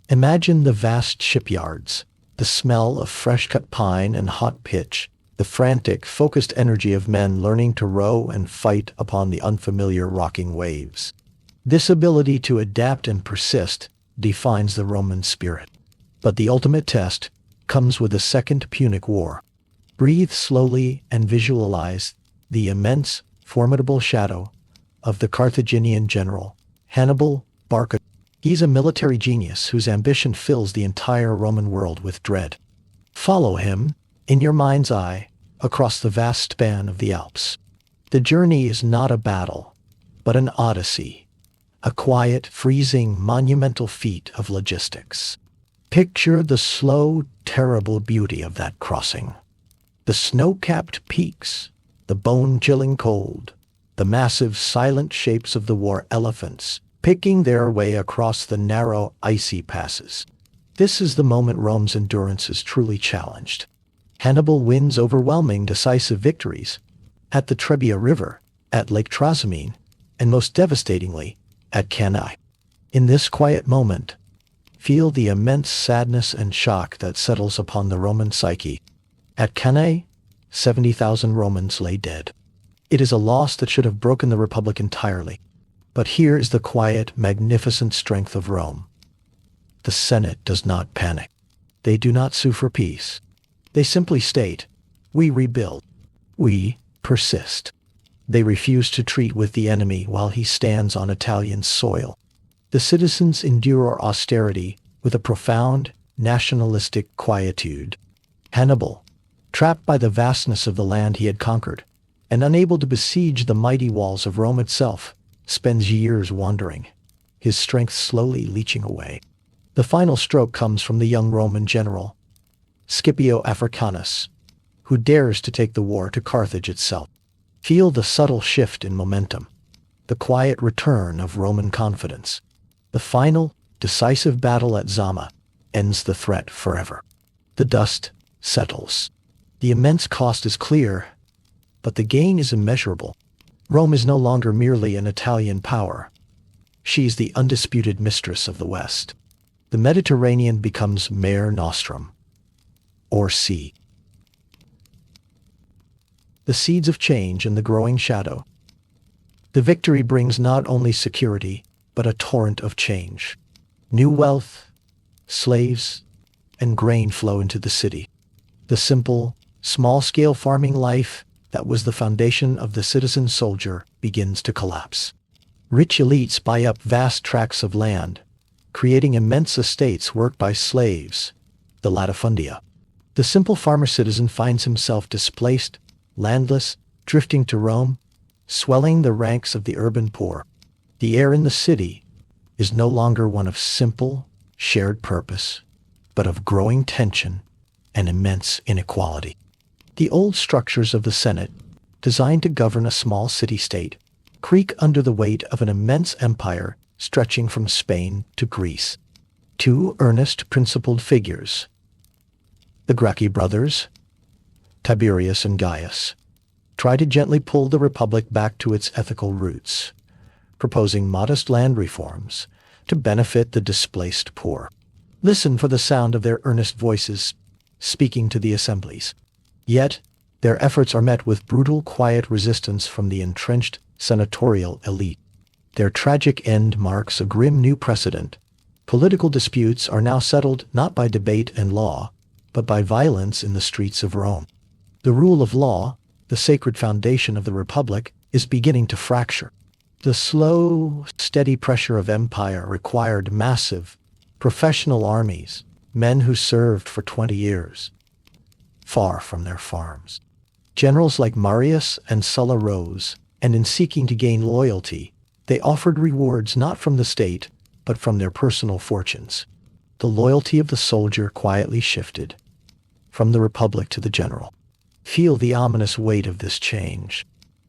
Speaker 1: Imagine the vast shipyards, the smell of fresh-cut pine and hot pitch, the frantic, focused energy of men learning to row and fight upon the unfamiliar rocking waves. This ability to adapt and persist defines the Roman spirit. But the ultimate test comes with the Second Punic War. Breathe slowly and visualize the immense, formidable shadow of the Carthaginian general, Hannibal Barca. He's a military genius whose ambition fills the entire Roman world with dread. Follow him, in your mind's eye, across the vast span of the Alps. The journey is not a battle, but an odyssey, a quiet, freezing, monumental feat of logistics. Picture the slow, terrible beauty of that crossing. The snow-capped peaks, the bone-chilling cold, the massive, silent shapes of the war elephants, picking their way across the narrow, icy passes. This is the moment Rome's endurance is truly challenged. Hannibal wins overwhelming, decisive victories at the Tiber River, at Lake Trasimene, and most devastatingly, at Cannae. In this quiet moment, feel the immense sadness and shock that settles upon the Roman psyche. At Cannae, 70,000 Romans lay dead. It is a loss that should have broken the Republic entirely. But here is the quiet, magnificent strength of Rome. The Senate does not panic. They do not sue for peace. They simply state, we rebuild. We persist. They refuse to treat with the enemy while he stands on Italian soil. The citizens endure austerity with a profound, nationalistic quietude. Hannibal, trapped by the vastness of the land he had conquered, and unable to besiege the mighty walls of Rome itself, spends years wandering, his strength slowly leaching away. The final stroke comes from the young Roman general, Scipio Africanus, who dares to take the war to Carthage itself. Feel the subtle shift in momentum, the quiet return of Roman confidence. The final, decisive battle at Zama ends the threat forever. The dust settles. The immense cost is clear, but the gain is immeasurable. Rome is no longer merely an Italian power. She is the undisputed mistress of the West. The Mediterranean becomes Mare Nostrum, or sea. The seeds of change and the growing shadow. The victory brings not only security, but a torrent of change. New wealth, slaves, and grain flow into the city. The simple, small-scale farming life that was the foundation of the citizen soldier begins to collapse. Rich elites buy up vast tracts of land, creating immense estates worked by slaves, the latifundia. The simple farmer citizen finds himself displaced, landless, drifting to Rome, swelling the ranks of the urban poor. The air in the city is no longer one of simple, shared purpose, but of growing tension and immense inequality. The old structures of the Senate, designed to govern a small city-state, creak under the weight of an immense empire stretching from Spain to Greece. Two earnest, principled figures, the Gracchi brothers, Tiberius and Gaius, try to gently pull the Republic back to its ethical roots, proposing modest land reforms to benefit the displaced poor. Listen for the sound of their earnest voices speaking to the assemblies. Yet, their efforts are met with brutal, quiet resistance from the entrenched senatorial elite. Their tragic end marks a grim new precedent, Political disputes are now settled not by debate and law, but by violence in the streets of Rome. The rule of law, the sacred foundation of the Republic, is beginning to fracture. The slow, steady pressure of empire required massive, professional armies, men who served for 20 years, far from their farms. Generals like Marius and Sulla rose, and in seeking to gain loyalty, they offered rewards not from the state, but from their personal fortunes. The loyalty of the soldier quietly shifted from the Republic to the general. Feel the ominous weight of this change.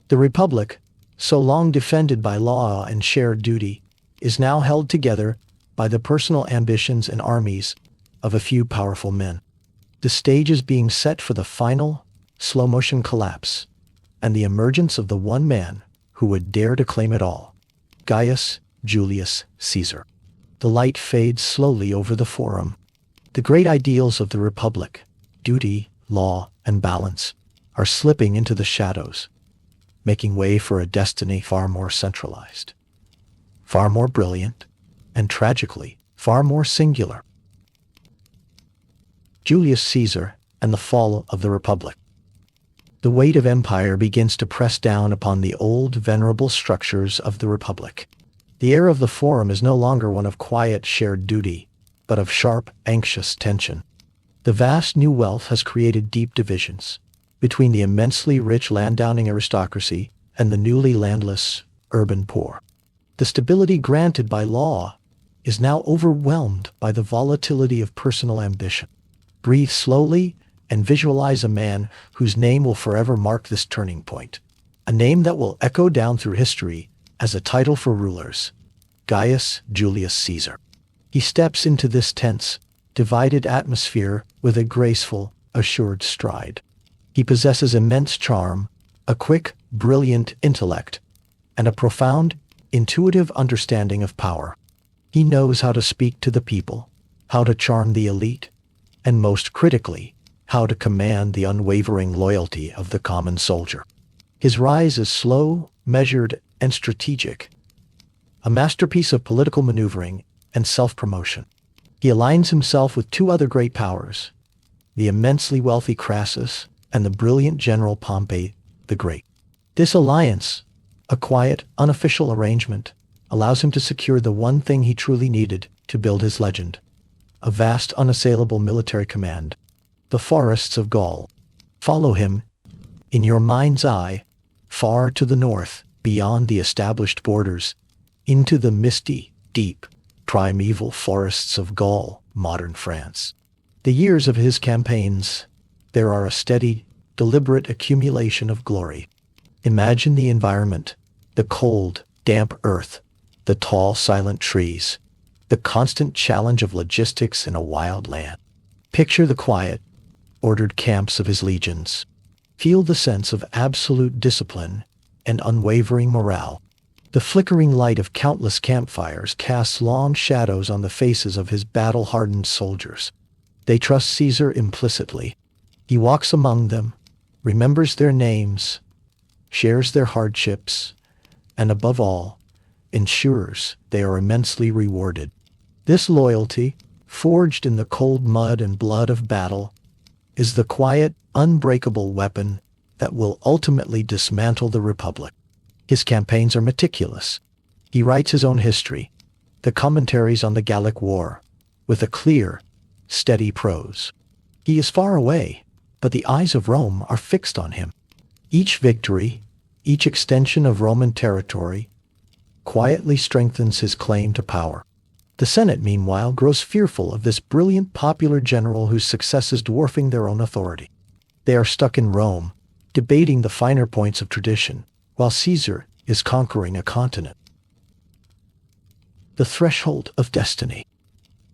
Speaker 1: The Republic, so long defended by law and shared duty, is now held together by the personal ambitions and armies of a few powerful men. The stage is being set for the final, slow-motion collapse, and the emergence of the one man who would dare to claim it all, Gaius Julius Caesar. The light fades slowly over the forum. The great ideals of the Republic, duty, law, and balance, are slipping into the shadows, making way for a destiny far more centralized, far more brilliant, and tragically, far more singular. Julius Caesar and the fall of the Republic. The weight of empire begins to press down upon the old, venerable structures of the Republic. The air of the forum is no longer one of quiet, shared duty, but of sharp, anxious tension. The vast new wealth has created deep divisions between the immensely rich landowning aristocracy and the newly landless, urban poor. The stability granted by law is now overwhelmed by the volatility of personal ambition. Breathe slowly and visualize a man whose name will forever mark this turning point. A name that will echo down through history as a title for rulers, Gaius Julius Caesar. He steps into this tense, divided atmosphere with a graceful, assured stride. He possesses immense charm, a quick, brilliant intellect, and a profound, intuitive understanding of power. He knows how to speak to the people, how to charm the elite, and most critically, how to command the unwavering loyalty of the common soldier. His rise is slow, measured, and strategic, a masterpiece of political maneuvering and self-promotion. He aligns himself with two other great powers, the immensely wealthy Crassus and the brilliant general Pompey the Great. This alliance, a quiet, unofficial arrangement, allows him to secure the one thing he truly needed to build his legend: a vast, unassailable military command. The forests of Gaul. Follow him, in your mind's eye, far to the north, beyond the established borders, into the misty, deep, primeval forests of Gaul, modern France. The years of his campaigns, there are a steady, deliberate accumulation of glory. Imagine the environment: the cold, damp earth, the tall, silent trees, the constant challenge of logistics in a wild land. Picture the quiet, ordered camps of his legions. Feel the sense of absolute discipline and unwavering morale. The flickering light of countless campfires casts long shadows on the faces of his battle-hardened soldiers. They trust Caesar implicitly. He walks among them, remembers their names, shares their hardships, and above all, ensures they are immensely rewarded. This loyalty, forged in the cold mud and blood of battle, is the quiet, unbreakable weapon that will ultimately dismantle the Republic. His campaigns are meticulous. He writes his own history, the commentaries on the Gallic War, with a clear, steady prose. He is far away, but the eyes of Rome are fixed on him. Each victory, each extension of Roman territory, quietly strengthens his claim to power. The Senate, meanwhile, grows fearful of this brilliant popular general whose success is dwarfing their own authority. They are stuck in Rome, debating the finer points of tradition, while Caesar is conquering a continent. The threshold of destiny.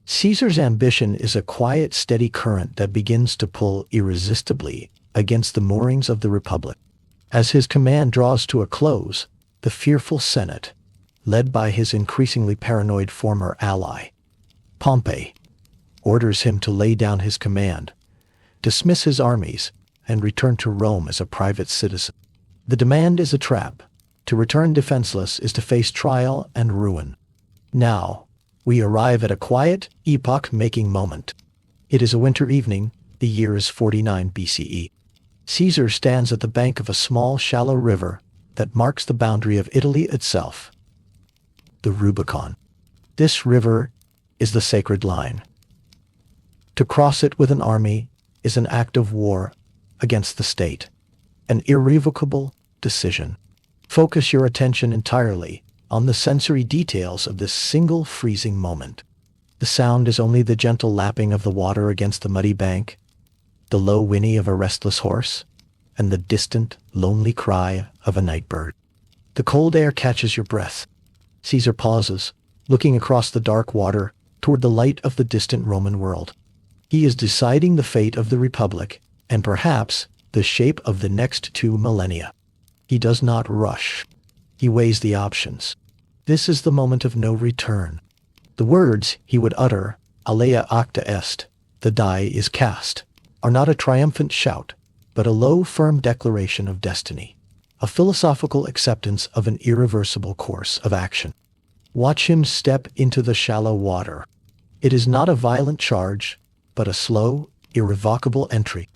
Speaker 1: Caesar's ambition is a quiet, steady current that begins to pull irresistibly against the moorings of the Republic. As his command draws to a close, the fearful Senate, led by his increasingly paranoid former ally, Pompey, orders him to lay down his command, dismiss his armies, and return to Rome as a private citizen. The demand is a trap. To return defenseless is to face trial and ruin. Now, we arrive at a quiet, epoch-making moment. It is a winter evening, the year is 49 BCE. Caesar stands at the bank of a small, shallow river that marks the boundary of Italy itself, the Rubicon. This river is the sacred line. To cross it with an army is an act of war against the state, an irrevocable decision. Focus your attention entirely on the sensory details of this single freezing moment. The sound is only the gentle lapping of the water against the muddy bank, the low whinny of a restless horse, and the distant, lonely cry of a night bird. The cold air catches your breath. Caesar pauses, looking across the dark water toward the light of the distant Roman world. He is deciding the fate of the Republic, and perhaps the shape of the next 2 millennia. He does not rush. He weighs the options. This is the moment of no return. The words he would utter, alea acta est, the die is cast, are not a triumphant shout, but a low, firm declaration of destiny, a philosophical acceptance of an irreversible course of action. Watch him step into the shallow water. It is not a violent charge, but a slow, irrevocable entry.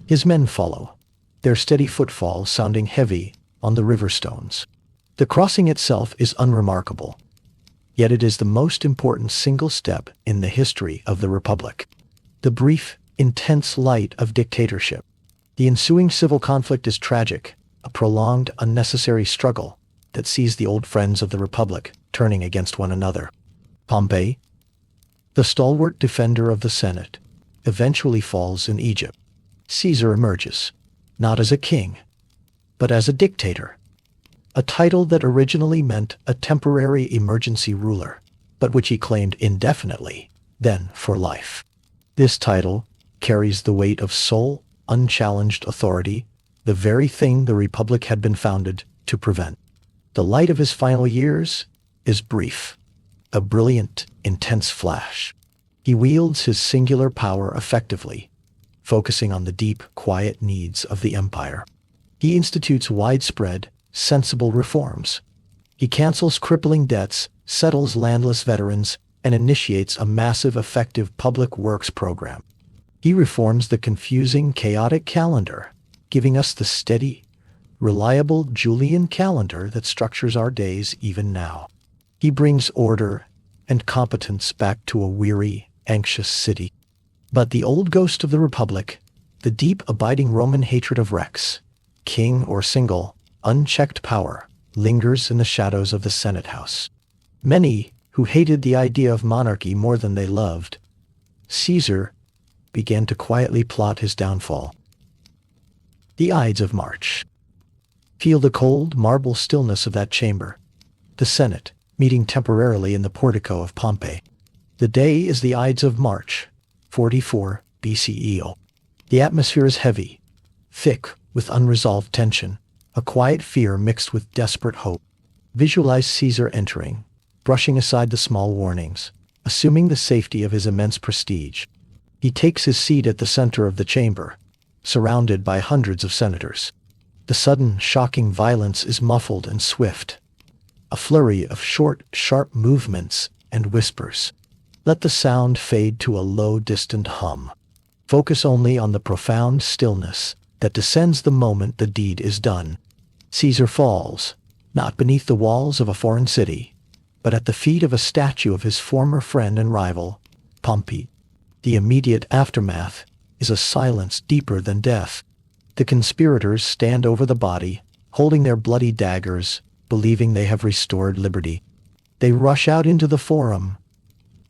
Speaker 1: His men follow, their steady footfall sounding heavy on the river stones. The crossing itself is unremarkable, yet it is the most important single step in the history of the Republic. The brief, intense light of dictatorship. The ensuing civil conflict is tragic, a prolonged, unnecessary struggle that sees the old friends of the Republic turning against one another. Pompey, the stalwart defender of the Senate, eventually falls in Egypt. Caesar emerges, not as a king, but as a dictator, a title that originally meant a temporary emergency ruler, but which he claimed indefinitely, then for life. This title carries the weight of sole, unchallenged authority, the very thing the Republic had been founded to prevent. The light of his final years is brief, a brilliant, intense flash. He wields his singular power effectively, focusing on the deep, quiet needs of the empire. He institutes widespread, sensible reforms. He cancels crippling debts, settles landless veterans, and initiates a massive, effective public works program. He reforms the confusing, chaotic calendar, giving us the steady, reliable Julian calendar that structures our days even now. He brings order and competence back to a weary, anxious city. But the old ghost of the Republic, the deep, abiding Roman hatred of Rex, king or single, unchecked power, lingers in the shadows of the Senate House. Many, who hated the idea of monarchy more than they loved Caesar, began to quietly plot his downfall. The Ides of March. Feel the cold, marble stillness of that chamber. The Senate, meeting temporarily in the portico of Pompey. The day is the Ides of March, 44 BCE. The atmosphere is heavy, thick with unresolved tension, a quiet fear mixed with desperate hope. Visualize Caesar entering, brushing aside the small warnings, assuming the safety of his immense prestige. He takes his seat at the center of the chamber, surrounded by hundreds of senators. The sudden, shocking violence is muffled and swift, a flurry of short, sharp movements and whispers. Let the sound fade to a low, distant hum. Focus only on the profound stillness that descends the moment the deed is done. Caesar falls, not beneath the walls of a foreign city, but at the feet of a statue of his former friend and rival, Pompey. The immediate aftermath is a silence deeper than death. The conspirators stand over the body, holding their bloody daggers, believing they have restored liberty. They rush out into the forum,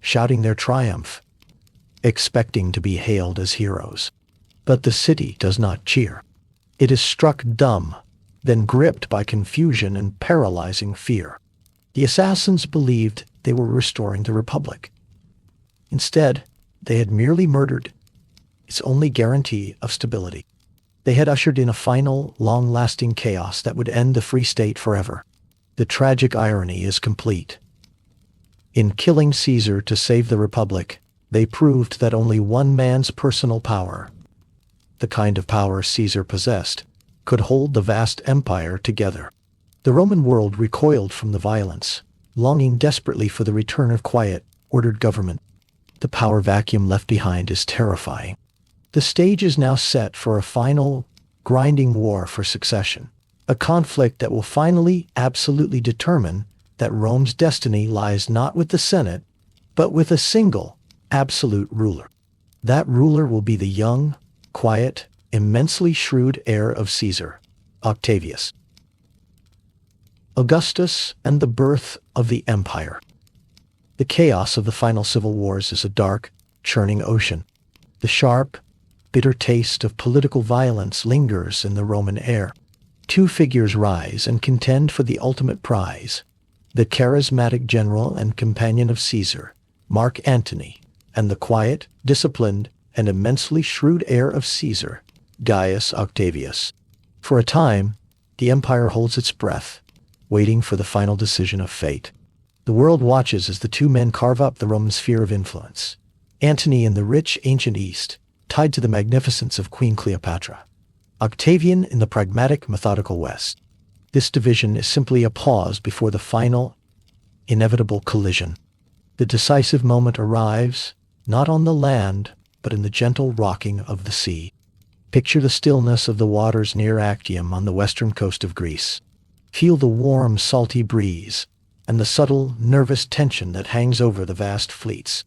Speaker 1: shouting their triumph, expecting to be hailed as heroes. But the city does not cheer. It is struck dumb, then gripped by confusion and paralyzing fear. The assassins believed they were restoring the Republic. Instead, they had merely murdered its only guarantee of stability. They had ushered in a final, long-lasting chaos that would end the Free State forever. The tragic irony is complete. In killing Caesar to save the Republic, they proved that only one man's personal power, the kind of power Caesar possessed, could hold the vast empire together. The Roman world recoiled from the violence, longing desperately for the return of quiet, ordered government. The power vacuum left behind is terrifying. The stage is now set for a final, grinding war for succession, a conflict that will finally absolutely determine that Rome's destiny lies not with the Senate, but with a single, absolute ruler. That ruler will be the young, quiet, immensely shrewd heir of Caesar, Octavius. Augustus and the birth of the empire. The chaos of the final civil wars is a dark, churning ocean. The sharp, bitter taste of political violence lingers in the Roman air. Two figures rise and contend for the ultimate prize: the charismatic general and companion of Caesar, Mark Antony, and the quiet, disciplined, and immensely shrewd heir of Caesar, Gaius Octavius. For a time, the empire holds its breath, waiting for the final decision of fate. The world watches as the two men carve up the Roman sphere of influence. Antony in the rich ancient East, tied to the magnificence of Queen Cleopatra. Octavian in the pragmatic, methodical West. This division is simply a pause before the final, inevitable collision. The decisive moment arrives, not on the land, but in the gentle rocking of the sea. Picture the stillness of the waters near Actium on the western coast of Greece. Feel the warm, salty breeze, and the subtle, nervous tension that hangs over the vast fleets.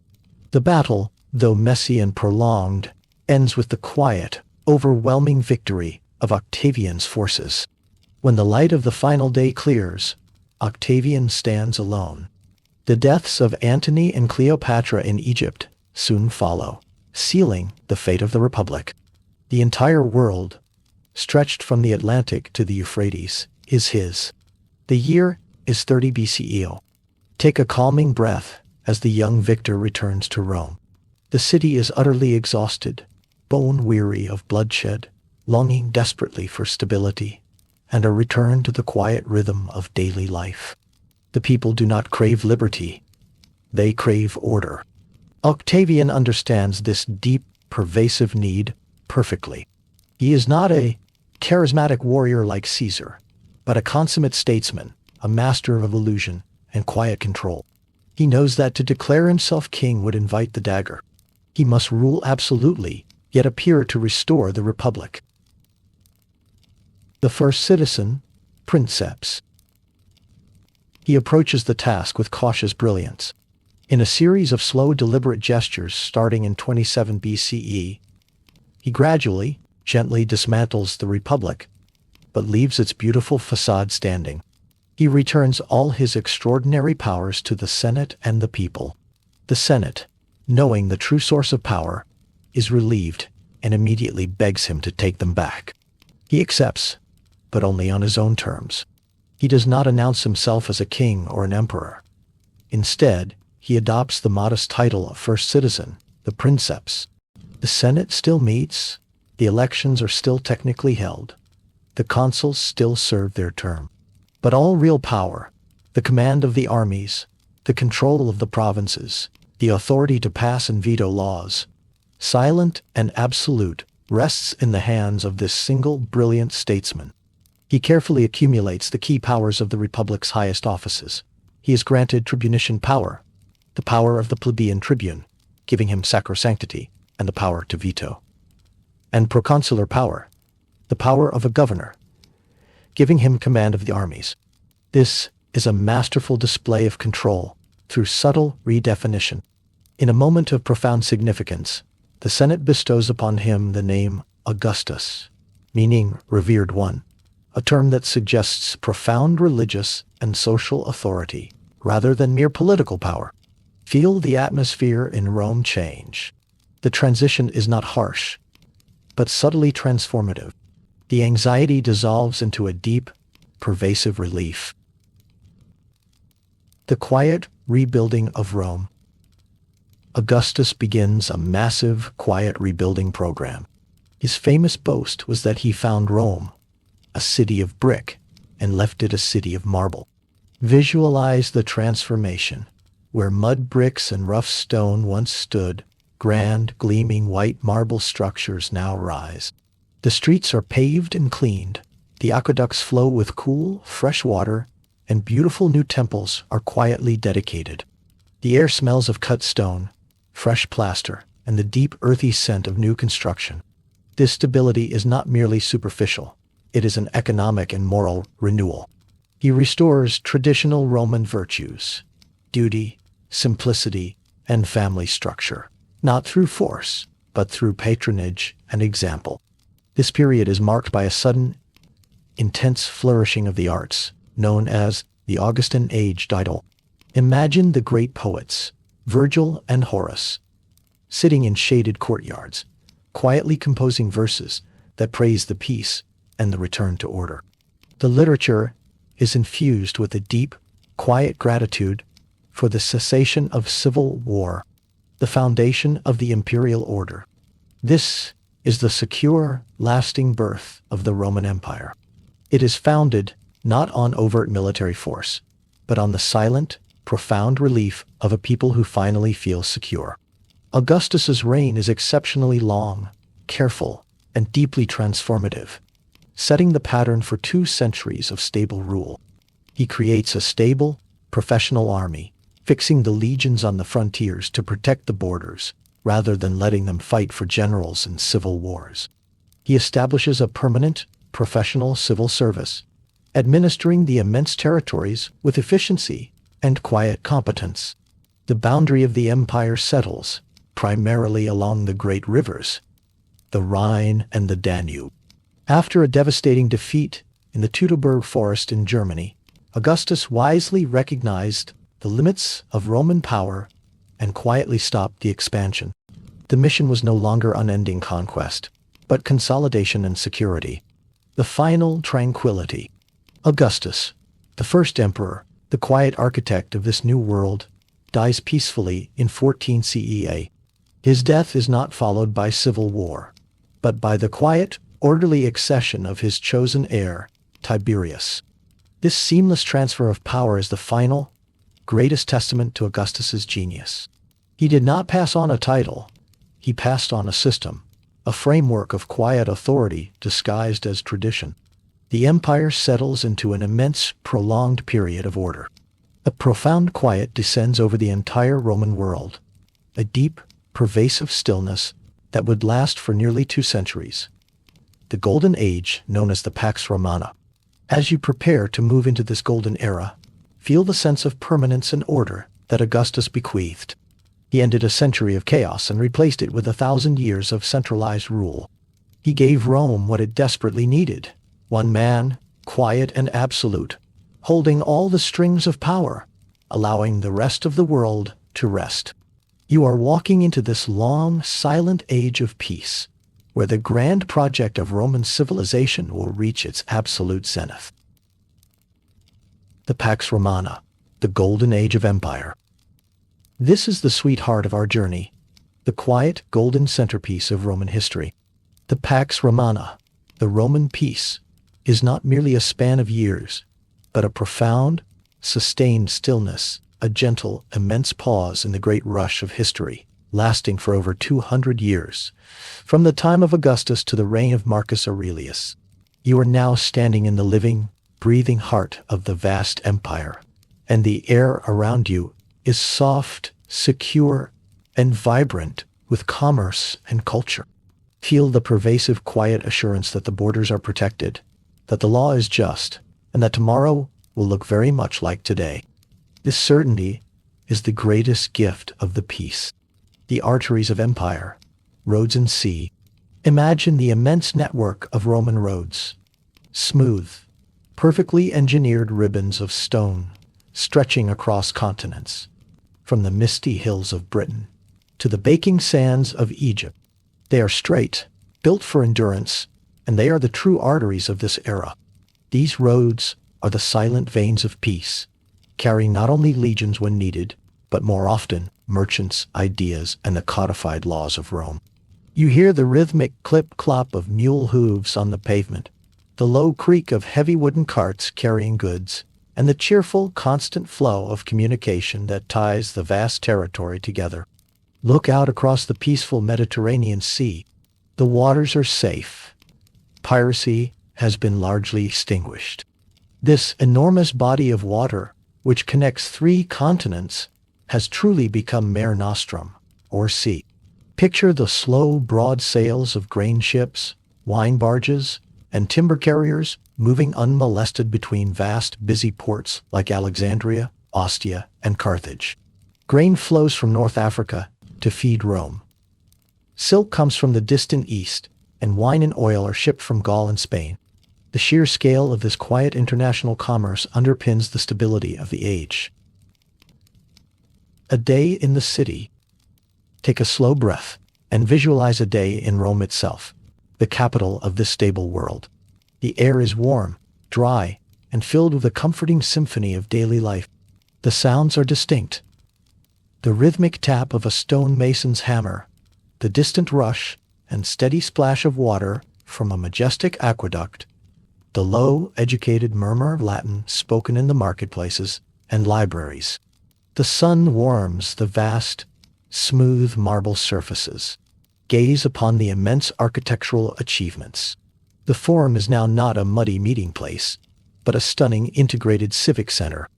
Speaker 1: The battle, though messy and prolonged, ends with the quiet, overwhelming victory of Octavian's forces. When the light of the final day clears, Octavian stands alone. The deaths of Antony and Cleopatra in Egypt soon follow, sealing the fate of the Republic. The entire world, stretched from the Atlantic to the Euphrates, is his. The year is 30 BCE. Take a calming breath as the young victor returns to Rome. The city is utterly exhausted, bone-weary of bloodshed, longing desperately for stability and a return to the quiet rhythm of daily life. The people do not crave liberty. They crave order. Octavian understands this deep, pervasive need perfectly. He is not a charismatic warrior like Caesar, but a consummate statesman, a master of illusion and quiet control. He knows that to declare himself king would invite the dagger. He must rule absolutely, yet appear to restore the Republic. The first citizen, Princeps. He approaches the task with cautious brilliance. In a series of slow, deliberate gestures starting in 27 BCE, he gradually, gently dismantles the Republic, but leaves its beautiful facade standing. He returns all his extraordinary powers to the Senate and the people. The Senate, knowing the true source of power, is relieved and immediately begs him to take them back. He accepts, but only on his own terms. He does not announce himself as a king or an emperor. Instead, he adopts the modest title of first citizen, the Princeps. The Senate still meets, the elections are still technically held, the consuls still serve their term. But all real power, the command of the armies, the control of the provinces, the authority to pass and veto laws, silent and absolute, rests in the hands of this single brilliant statesman. He carefully accumulates the key powers of the Republic's highest offices. He is granted tribunician power, the power of the plebeian tribune, giving him sacrosanctity and the power to veto, and proconsular power, the power of a governor, giving him command of the armies. This is a masterful display of control through subtle redefinition. In a moment of profound significance, the Senate bestows upon him the name Augustus, meaning revered one, a term that suggests profound religious and social authority rather than mere political power. Feel the atmosphere in Rome change. The transition is not harsh, but subtly transformative. The anxiety dissolves into a deep, pervasive relief. The quiet rebuilding of Rome. Augustus begins a massive, quiet rebuilding program. His famous boast was that he found Rome, a city of brick, and left it a city of marble. Visualize the transformation. Where mud bricks and rough stone once stood, grand, gleaming white marble structures now rise. The streets are paved and cleaned, the aqueducts flow with cool, fresh water, and beautiful new temples are quietly dedicated. The air smells of cut stone, fresh plaster, and the deep earthy scent of new construction. This stability is not merely superficial. It is an economic and moral renewal. He restores traditional Roman virtues, duty, simplicity, and family structure, not through force, but through patronage and example. This period is marked by a sudden, intense flourishing of the arts, known as the Augustan Age. Imagine the great poets, Virgil and Horace, sitting in shaded courtyards, quietly composing verses that praise the peace and the return to order. The literature is infused with a deep, quiet gratitude for the cessation of civil war, the foundation of the imperial order. This is the secure, lasting birth of the Roman Empire. It is founded not on overt military force, but on the silent, profound relief of a people who finally feel secure. Augustus's reign is exceptionally long, careful, and deeply transformative, setting the pattern for 2 centuries of stable rule. He creates a stable, professional army, fixing the legions on the frontiers to protect the borders, rather than letting them fight for generals in civil wars. He establishes a permanent, professional civil service, administering the immense territories with efficiency and quiet competence. The boundary of the empire settles, primarily along the great rivers, the Rhine and the Danube. After a devastating defeat in the Teutoburg Forest in Germany, Augustus wisely recognized the limits of Roman power and quietly stopped the expansion. The mission was no longer unending conquest, but consolidation and security. The final tranquility. Augustus, the first emperor, the quiet architect of this new world, dies peacefully in 14 CEA. His death is not followed by civil war, but by the quiet, orderly accession of his chosen heir, Tiberius. This seamless transfer of power is the final, greatest testament to Augustus's genius. He did not pass on a title. He passed on a system, a framework of quiet authority disguised as tradition. The empire settles into an immense, prolonged period of order. A profound quiet descends over the entire Roman world, a deep, pervasive stillness that would last for nearly 2 centuries. The Golden Age, known as the Pax Romana. As you prepare to move into this golden era, feel the sense of permanence and order that Augustus bequeathed. He ended a century of chaos and replaced it with 1,000 years of centralized rule. He gave Rome what it desperately needed: one man, quiet and absolute, holding all the strings of power, allowing the rest of the world to rest. You are walking into this long, silent age of peace, where the grand project of Roman civilization will reach its absolute zenith. The Pax Romana, the Golden Age of Empire. This is the sweetheart of our journey, the quiet, golden centerpiece of Roman history. The Pax Romana, the Roman peace, is not merely a span of years, but a profound, sustained stillness, a gentle, immense pause in the great rush of history, lasting for over 200 years, from the time of Augustus to the reign of Marcus Aurelius. You are now standing in the living, breathing heart of the vast empire, and the air around you is soft, secure, and vibrant with commerce and culture. Feel the pervasive, quiet assurance that the borders are protected, that the law is just, and that tomorrow will look very much like today. This certainty is the greatest gift of the peace. The arteries of empire, roads and sea. Imagine the immense network of Roman roads, smooth, perfectly engineered ribbons of stone stretching across continents, from the misty hills of Britain to the baking sands of Egypt. They are straight, built for endurance, and they are the true arteries of this era. These roads are the silent veins of peace, carrying not only legions when needed, but more often, merchants, ideas, and the codified laws of Rome. You hear the rhythmic clip-clop of mule hooves on the pavement, the low creak of heavy wooden carts carrying goods, and the cheerful, constant flow of communication that ties the vast territory together. Look out across the peaceful Mediterranean Sea. The waters are safe. Piracy has been largely extinguished. This enormous body of water, which connects 3 continents, has truly become mare nostrum, or sea. Picture the slow, broad sails of grain ships, wine barges, and timber carriers moving unmolested between vast, busy ports like Alexandria, Ostia, and Carthage. Grain flows from North Africa to feed Rome. Silk comes from the distant east, and wine and oil are shipped from Gaul and Spain. The sheer scale of this quiet international commerce underpins the stability of the age. A day in the city. Take a slow breath and visualize a day in Rome itself, the capital of this stable world. The air is warm, dry, and filled with a comforting symphony of daily life. The sounds are distinct. The rhythmic tap of a stonemason's hammer, the distant rush and steady splash of water from a majestic aqueduct, the low, educated murmur of Latin spoken in the marketplaces and libraries. The sun warms the vast, smooth marble surfaces. Gaze upon the immense architectural achievements. The Forum is now not a muddy meeting place, but a stunning integrated civic center.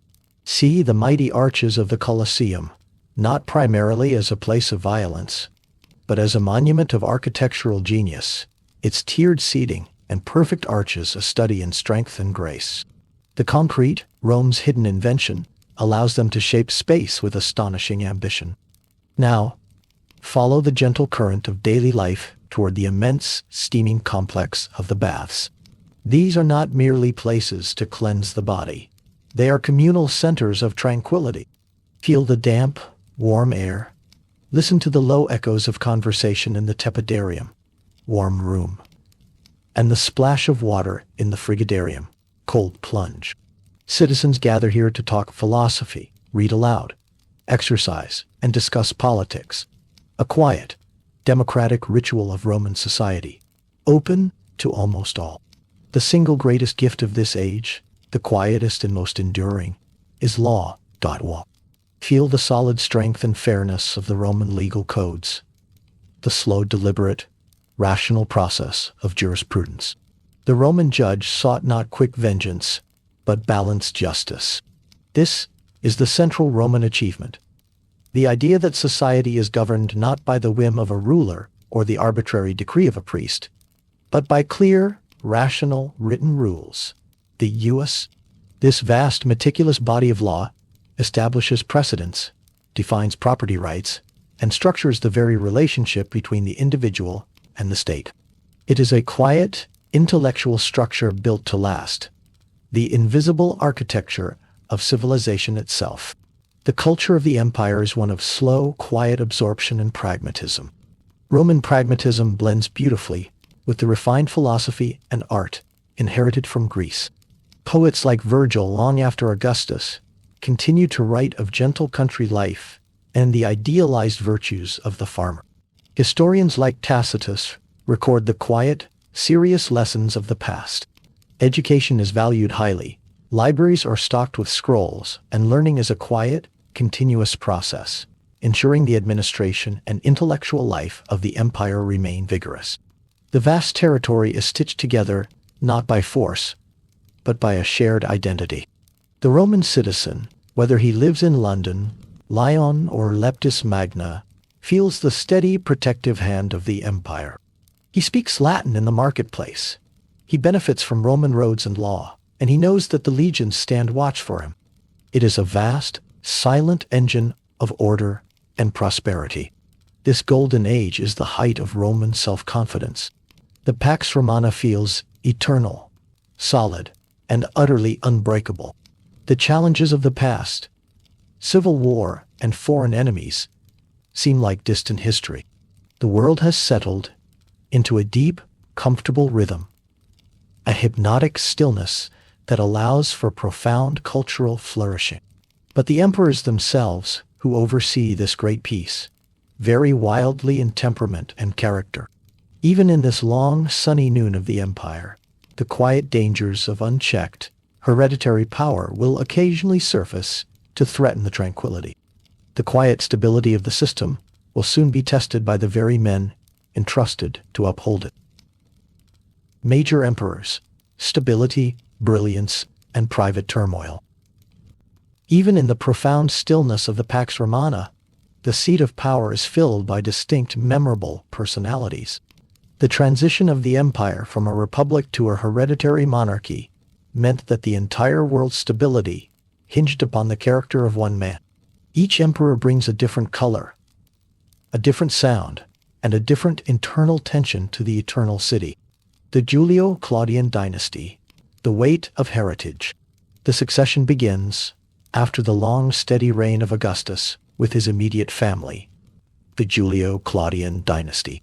Speaker 1: See the mighty arches of the Colosseum, not primarily as a place of violence, but as a monument of architectural genius, its tiered seating and perfect arches a study in strength and grace. The concrete, Rome's hidden invention, allows them to shape space with astonishing ambition. Now, follow the gentle current of daily life toward the immense, steaming complex of the baths. These are not merely places to cleanse the body. They are communal centers of tranquility. Feel the damp, warm air. Listen to the low echoes of conversation in the tepidarium, warm room, and the splash of water in the frigidarium, cold plunge. Citizens gather here to talk philosophy, read aloud, exercise, and discuss politics. A quiet, democratic ritual of Roman society, open to almost all. The single greatest gift of this age, the quietest and most enduring, is law. Walk. Feel the solid strength and fairness of the Roman legal codes, the slow, deliberate, rational process of jurisprudence. The Roman judge sought not quick vengeance, but balanced justice. This is the central Roman achievement. The idea that society is governed not by the whim of a ruler or the arbitrary decree of a priest, but by clear, rational, written rules. The jus, this vast, meticulous body of law, establishes precedents, defines property rights, and structures the very relationship between the individual and the state. It is a quiet, intellectual structure built to last, the invisible architecture of civilization itself. The culture of the empire is one of slow, quiet absorption and pragmatism. Roman pragmatism blends beautifully with the refined philosophy and art inherited from Greece. Poets like Virgil, long after Augustus, continue to write of gentle country life and the idealized virtues of the farmer. Historians like Tacitus record the quiet, serious lessons of the past. Education is valued highly. Libraries are stocked with scrolls, and learning is a quiet, continuous process, ensuring the administration and intellectual life of the empire remain vigorous. The vast territory is stitched together not by force, but by a shared identity. The Roman citizen, whether he lives in London, Lyon, or Leptis Magna, feels the steady, protective hand of the empire. He speaks Latin in the marketplace. He benefits from Roman roads and law, and he knows that the legions stand watch for him. It is a vast, silent engine of order and prosperity. This golden age is the height of Roman self-confidence. The Pax Romana feels eternal, solid, and utterly unbreakable. The challenges of the past, civil war and foreign enemies, seem like distant history. The world has settled into a deep, comfortable rhythm, a hypnotic stillness that allows for profound cultural flourishing. But the emperors themselves, who oversee this great peace, vary wildly in temperament and character. Even in this long, sunny noon of the empire, the quiet dangers of unchecked, hereditary power will occasionally surface to threaten the tranquility. The quiet stability of the system will soon be tested by the very men entrusted to uphold it. Major emperors, stability, brilliance, and private turmoil. Even in the profound stillness of the Pax Romana, the seat of power is filled by distinct, memorable personalities. The transition of the empire from a republic to a hereditary monarchy meant that the entire world's stability hinged upon the character of one man. Each emperor brings a different color, a different sound, and a different internal tension to the eternal city. The Julio-Claudian dynasty, the weight of heritage. The succession begins after the long, steady reign of Augustus with his immediate family, the Julio-Claudian dynasty.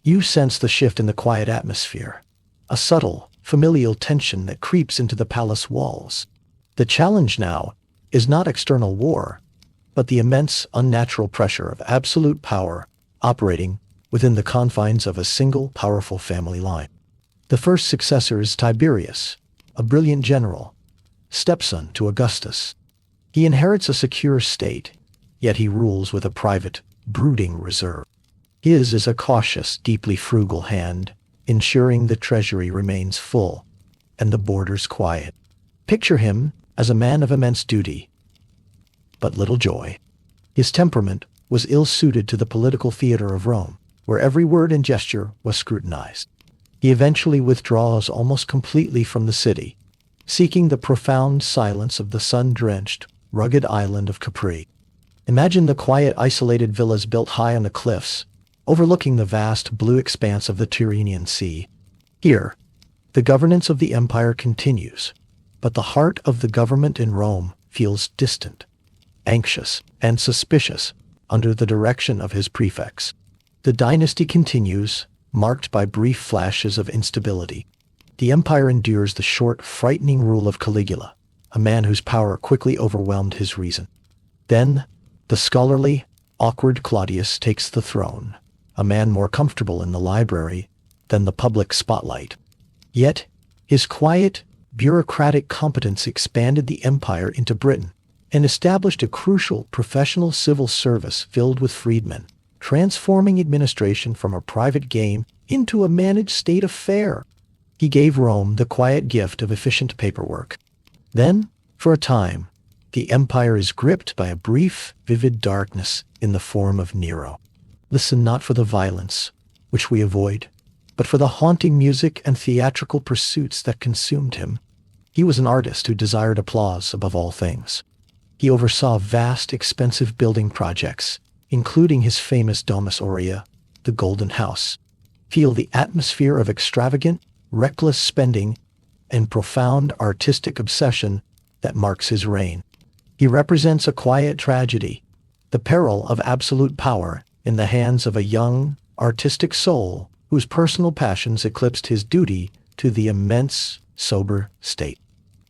Speaker 1: You sense the shift in the quiet atmosphere, a subtle, familial tension that creeps into the palace walls. The challenge now is not external war, but the immense, unnatural pressure of absolute power operating within the confines of a single, powerful family line. The first successor is Tiberius, a brilliant general, stepson to Augustus. He inherits a secure state, yet he rules with a private, brooding reserve. His is a cautious, deeply frugal hand, ensuring the treasury remains full and the borders quiet. Picture him as a man of immense duty, but little joy. His temperament was ill-suited to the political theater of Rome, where every word and gesture was scrutinized. He eventually withdraws almost completely from the city, seeking the profound silence of the sun-drenched, rugged island of Capri. Imagine the quiet, isolated villas built high on the cliffs, overlooking the vast blue expanse of the Tyrrhenian Sea. Here, the governance of the empire continues, but the heart of the government in Rome feels distant, anxious, and suspicious under the direction of his prefects. The dynasty continues, marked by brief flashes of instability. The empire endures the short, frightening rule of Caligula, a man whose power quickly overwhelmed his reason. Then, the scholarly, awkward Claudius takes the throne, a man more comfortable in the library than the public spotlight. Yet, his quiet, bureaucratic competence expanded the empire into Britain and established a crucial professional civil service filled with freedmen, transforming administration from a private game into a managed state affair. He gave Rome the quiet gift of efficient paperwork. Then, for a time, the empire is gripped by a brief, vivid darkness in the form of Nero. Listen not for the violence, which we avoid, but for the haunting music and theatrical pursuits that consumed him. He was an artist who desired applause above all things. He oversaw vast, expensive building projects, including his famous Domus Aurea, the Golden House. Feel the atmosphere of extravagant, reckless spending and profound artistic obsession that marks his reign. He represents a quiet tragedy, the peril of absolute power in the hands of a young, artistic soul whose personal passions eclipsed his duty to the immense, sober state.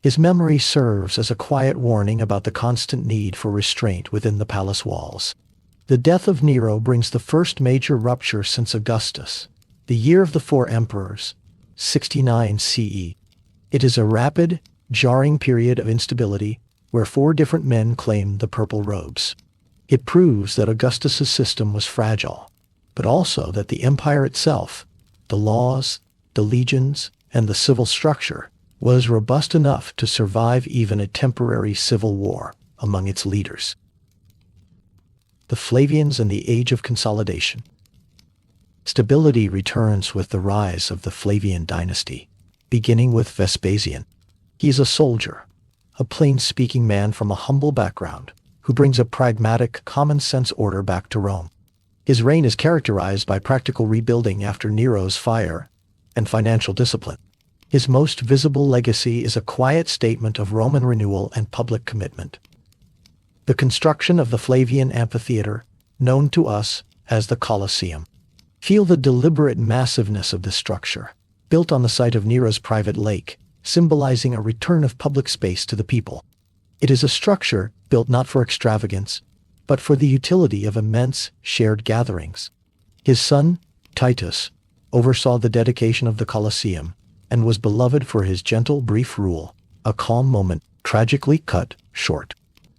Speaker 1: His memory serves as a quiet warning about the constant need for restraint within the palace walls. The death of Nero brings the first major rupture since Augustus, the year of the four emperors, 69 CE. It is a rapid, jarring period of instability where four different men claim the purple robes. It proves that Augustus's system was fragile, but also that the empire itself, the laws, the legions, and the civil structure, was robust enough to survive even a temporary civil war among its leaders. The Flavians and the Age of Consolidation. Stability returns with the rise of the Flavian dynasty, beginning with Vespasian. He is a soldier, a plain-speaking man from a humble background, who brings a pragmatic, common-sense order back to Rome. His reign is characterized by practical rebuilding after Nero's fire and financial discipline. His most visible legacy is a quiet statement of Roman renewal and public commitment. The construction of the Flavian amphitheater, known to us as the Colosseum. Feel the deliberate massiveness of this structure, built on the site of Nero's private lake, symbolizing a return of public space to the people. It is a structure built not for extravagance, but for the utility of immense shared gatherings. His son, Titus, oversaw the dedication of the Colosseum and was beloved for his gentle, brief rule, a calm moment tragically cut short.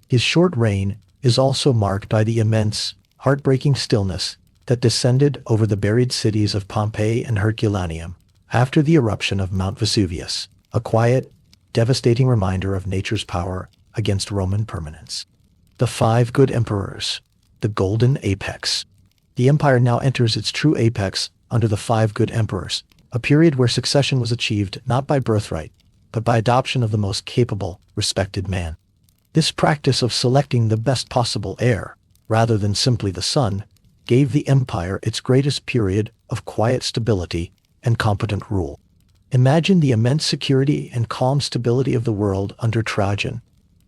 Speaker 1: His short reign is also marked by the immense, heartbreaking stillness that descended over the buried cities of Pompeii and Herculaneum after the eruption of Mount Vesuvius, a quiet, devastating reminder of nature's power against Roman permanence. The 5 good emperors, the golden apex. The empire now enters its true apex under the 5 good emperors, a period where succession was achieved not by birthright, but by adoption of the most capable, respected man. This practice of selecting the best possible heir, rather than simply the son, gave the empire its greatest period of quiet stability and competent rule. Imagine the immense security and calm stability of the world under Trajan,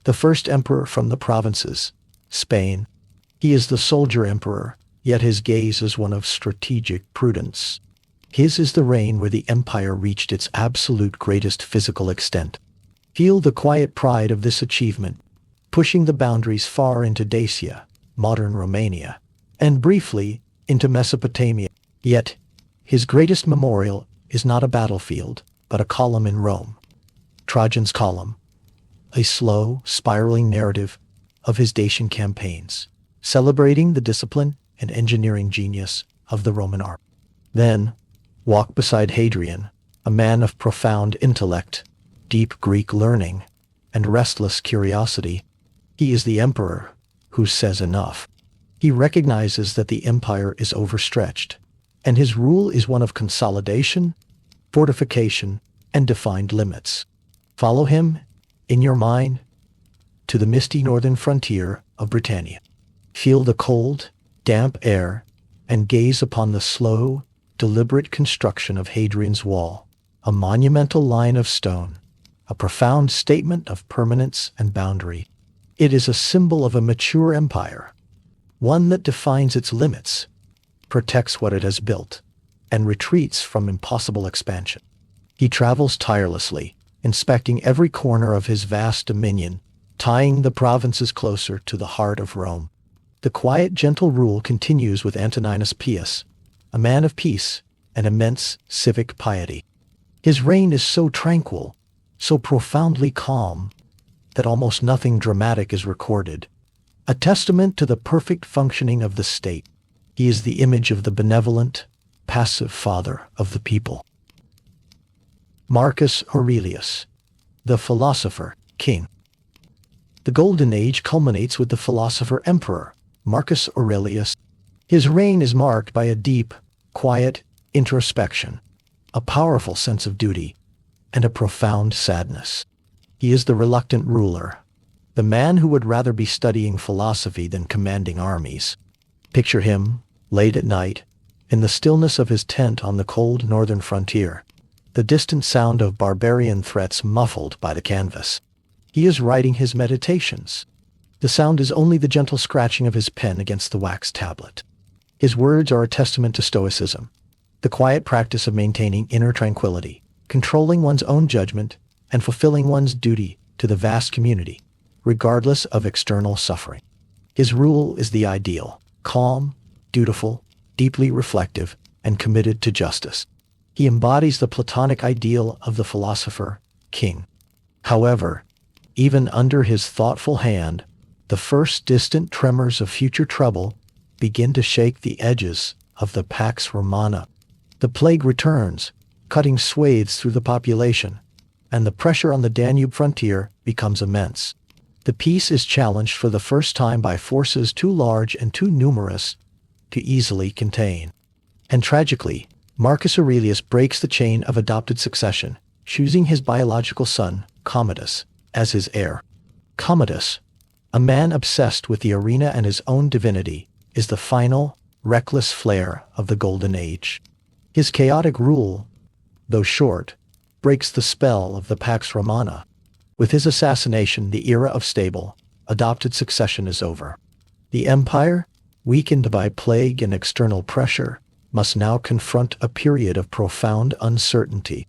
Speaker 1: the first emperor from the provinces, Spain. He is the soldier emperor, yet his gaze is one of strategic prudence. His is the reign where the empire reached its absolute greatest physical extent. Feel the quiet pride of this achievement, pushing the boundaries far into Dacia, modern Romania, and briefly into Mesopotamia. Yet, his greatest memorial is not a battlefield, but a column in Rome. Trajan's column, a slow, spiraling narrative of his Dacian campaigns, celebrating the discipline and engineering genius of the Roman army. Then, walk beside Hadrian, a man of profound intellect, deep Greek learning, and restless curiosity. He is the emperor who says enough. He recognizes that the empire is overstretched, and his rule is one of consolidation, fortification, and defined limits. Follow him, in your mind, to the misty northern frontier of Britannia. Feel the cold, damp air, and gaze upon the slow, deliberate construction of Hadrian's Wall, a monumental line of stone, a profound statement of permanence and boundary. It is a symbol of a mature empire, one that defines its limits, protects what it has built, and retreats from impossible expansion. He travels tirelessly, inspecting every corner of his vast dominion, tying the provinces closer to the heart of Rome. The quiet, gentle rule continues with Antoninus Pius, a man of peace and immense civic piety. His reign is so tranquil, so profoundly calm, that almost nothing dramatic is recorded, a testament to the perfect functioning of the state. He is the image of the benevolent, passive father of the people. Marcus Aurelius, the philosopher, king. The Golden Age culminates with the philosopher emperor, Marcus Aurelius. His reign is marked by a deep, quiet introspection, a powerful sense of duty, and a profound sadness. He is the reluctant ruler, the man who would rather be studying philosophy than commanding armies. Picture him, late at night, in the stillness of his tent on the cold northern frontier, the distant sound of barbarian threats muffled by the canvas. He is writing his meditations. The sound is only the gentle scratching of his pen against the wax tablet. His words are a testament to stoicism, the quiet practice of maintaining inner tranquility, controlling one's own judgment, and fulfilling one's duty to the vast community, regardless of external suffering. His rule is the ideal, calm, dutiful, deeply reflective, and committed to justice. He embodies the Platonic ideal of the philosopher, king. However, even under his thoughtful hand, the first distant tremors of future trouble begin to shake the edges of the Pax Romana. The plague returns, cutting swathes through the population, and the pressure on the Danube frontier becomes immense. The peace is challenged for the first time by forces too large and too numerous to easily contain. And tragically, Marcus Aurelius breaks the chain of adopted succession, choosing his biological son, Commodus, as his heir. Commodus, a man obsessed with the arena and his own divinity, is the final, reckless flair of the Golden Age. His chaotic rule, though short, breaks the spell of the Pax Romana. With his assassination, the era of stable, adopted succession is over. The empire, weakened by plague and external pressure, must now confront a period of profound uncertainty.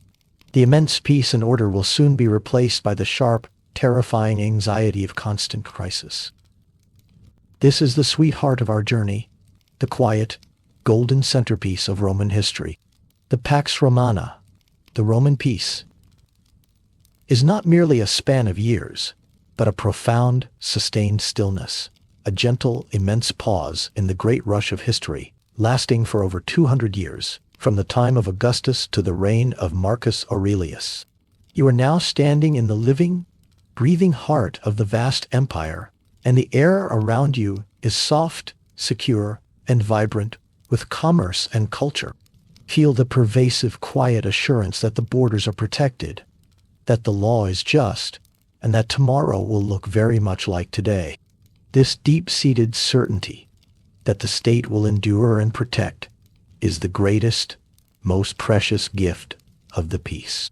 Speaker 1: The immense peace and order will soon be replaced by the sharp, terrifying anxiety of constant crisis. This is the sweetheart of our journey, the quiet, golden centerpiece of Roman history. The Pax Romana, the Roman peace, is not merely a span of years, but a profound, sustained stillness, a gentle, immense pause in the great rush of history, lasting for over 200 years, from the time of Augustus to the reign of Marcus Aurelius. You are now standing in the living, breathing heart of the vast empire, and the air around you is soft, secure, and vibrant with commerce and culture. Feel the pervasive, quiet assurance that the borders are protected, that the law is just, and that tomorrow will look very much like today. This deep-seated certainty that the state will endure and protect is the greatest, most precious gift of the peace.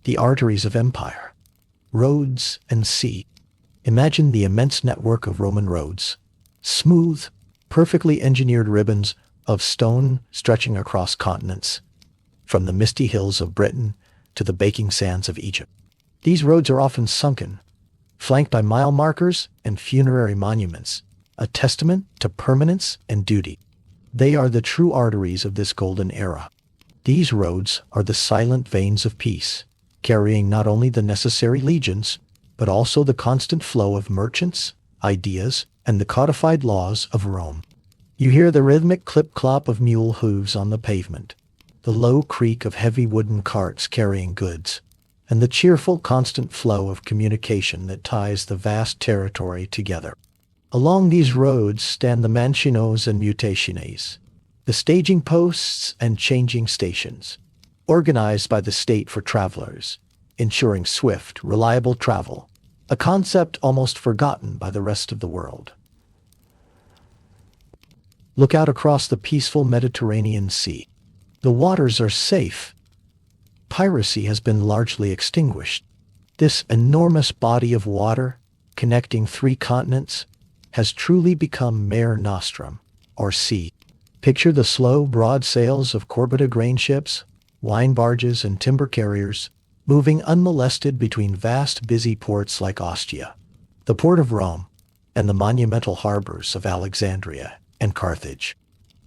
Speaker 1: The arteries of empire, roads and sea. Imagine the immense network of Roman roads, smooth, perfectly engineered ribbons of stone stretching across continents, from the misty hills of Britain to the baking sands of Egypt. These roads are often sunken, flanked by mile markers and funerary monuments, a testament to permanence and duty. They are the true arteries of this golden era. These roads are the silent veins of peace, carrying not only the necessary legions, but also the constant flow of merchants, ideas, and the codified laws of Rome. You hear the rhythmic clip-clop of mule hooves on the pavement, the low creak of heavy wooden carts carrying goods, and the cheerful, constant flow of communication that ties the vast territory together. Along these roads stand the mansiones and mutationes, the staging posts and changing stations, organized by the state for travelers, ensuring swift, reliable travel, a concept almost forgotten by the rest of the world. Look out across the peaceful Mediterranean Sea. The waters are safe. Piracy has been largely extinguished. This enormous body of water, connecting 3 continents, has truly become Mare Nostrum, or sea. Picture the slow, broad sails of Corbetta grain ships, wine barges, and timber carriers, moving unmolested between vast, busy ports like Ostia, the port of Rome, and the monumental harbors of Alexandria and Carthage.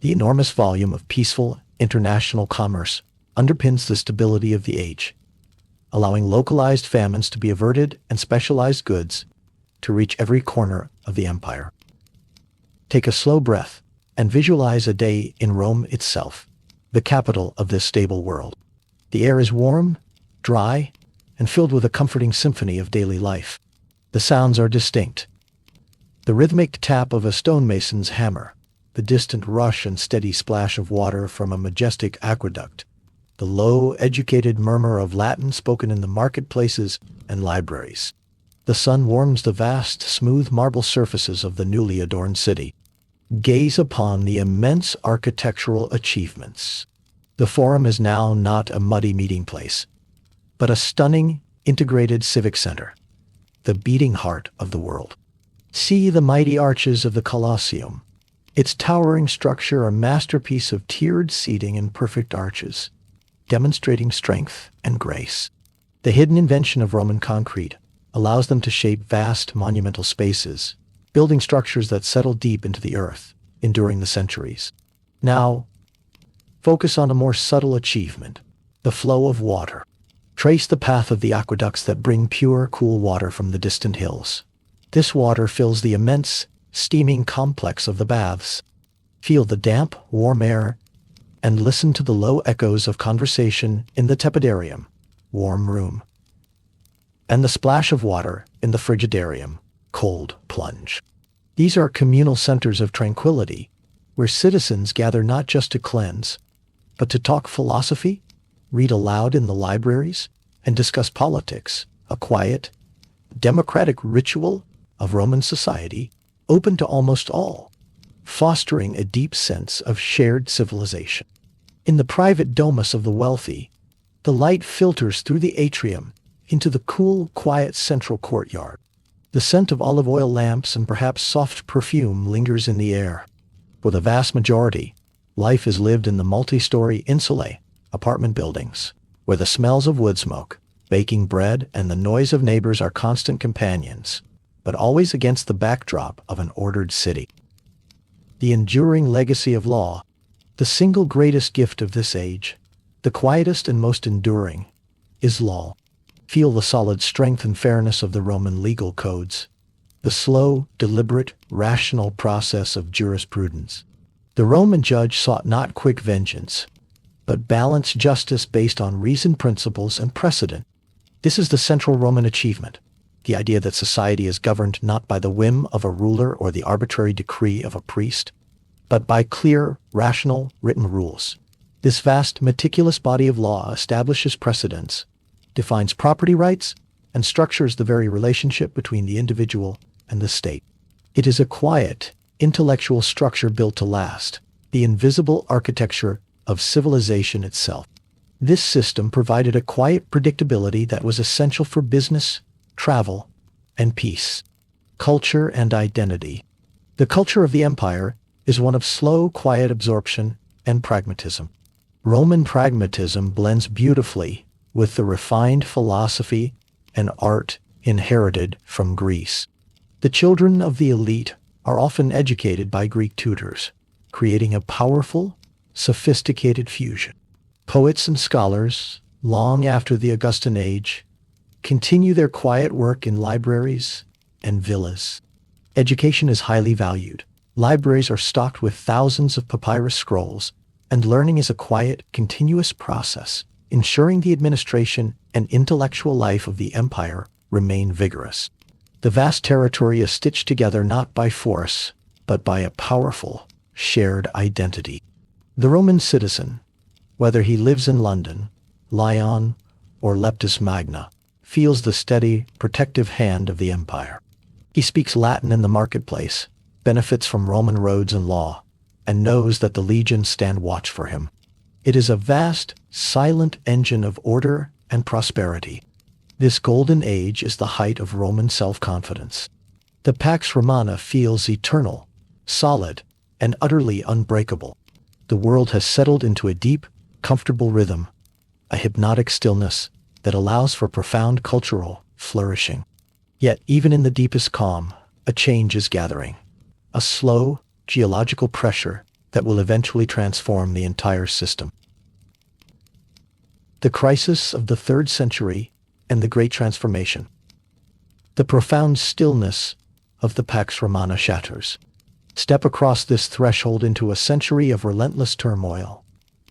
Speaker 1: The enormous volume of peaceful, international commerce underpins the stability of the age, allowing localized famines to be averted and specialized goods to reach every corner of the empire. Take a slow breath and visualize a day in Rome itself, the capital of this stable world. The air is warm, dry, and filled with a comforting symphony of daily life. The sounds are distinct. The rhythmic tap of a stonemason's hammer, the distant rush and steady splash of water from a majestic aqueduct, the low, educated murmur of Latin spoken in the marketplaces and libraries. The sun warms the vast, smooth marble surfaces of the newly adorned city. Gaze upon the immense architectural achievements. The Forum is now not a muddy meeting place, but a stunning, integrated civic center, the beating heart of the world. See the mighty arches of the Colosseum, its towering structure a masterpiece of tiered seating and perfect arches, demonstrating strength and grace. The hidden invention of Roman concrete allows them to shape vast monumental spaces, building structures that settle deep into the earth, enduring the centuries. Now, focus on a more subtle achievement, the flow of water. Trace the path of the aqueducts that bring pure, cool water from the distant hills. This water fills the immense, steaming complex of the baths. Feel the damp, warm air, and listen to the low echoes of conversation in the tepidarium, warm room, and the splash of water in the frigidarium, cold plunge. These are communal centers of tranquility, where citizens gather not just to cleanse, but to talk philosophy, read aloud in the libraries, and discuss politics, a quiet, democratic ritual of Roman society, open to almost all, fostering a deep sense of shared civilization. In the private domus of the wealthy, the light filters through the atrium into the cool, quiet central courtyard. The scent of olive oil lamps and perhaps soft perfume lingers in the air. For the vast majority, life is lived in the multi-story insulae, apartment buildings, where the smells of wood smoke, baking bread, and the noise of neighbors are constant companions, but always against the backdrop of an ordered city. The enduring legacy of law, the single greatest gift of this age, the quietest and most enduring, is law. Feel the solid strength and fairness of the Roman legal codes, the slow, deliberate, rational process of jurisprudence. The Roman judge sought not quick vengeance, but balanced justice based on reasoned principles and precedent. This is the central Roman achievement, the idea that society is governed not by the whim of a ruler or the arbitrary decree of a priest, but by clear, rational, written rules. This vast, meticulous body of law establishes precedents, defines property rights, and structures the very relationship between the individual and the state. It is a quiet, intellectual structure built to last, the invisible architecture of civilization itself. This system provided a quiet predictability that was essential for business, travel, and peace, culture and identity. The culture of the empire is one of slow, quiet absorption and pragmatism. Roman pragmatism blends beautifully with the refined philosophy and art inherited from Greece. The children of the elite are often educated by Greek tutors, creating a powerful, sophisticated fusion. Poets and scholars, long after the Augustan age, continue their quiet work in libraries and villas. Education is highly valued. Libraries are stocked with thousands of papyrus scrolls, and learning is a quiet, continuous process, ensuring the administration and intellectual life of the empire remain vigorous. The vast territory is stitched together not by force, but by a powerful, shared identity. The Roman citizen, whether he lives in London, Lyon, or Leptis Magna, feels the steady, protective hand of the empire. He speaks Latin in the marketplace, benefits from Roman roads and law, and knows that the legions stand watch for him. It is a vast, silent engine of order and prosperity. This golden age is the height of Roman self-confidence. The Pax Romana feels eternal, solid, and utterly unbreakable. The world has settled into a deep, comfortable rhythm, a hypnotic stillness that allows for profound cultural flourishing. Yet, even in the deepest calm, a change is gathering. A slow, geological pressure that will eventually transform the entire system. The crisis of the 3rd century and the Great Transformation. The profound stillness of the Pax Romana shatters. Step across this threshold into a century of relentless turmoil,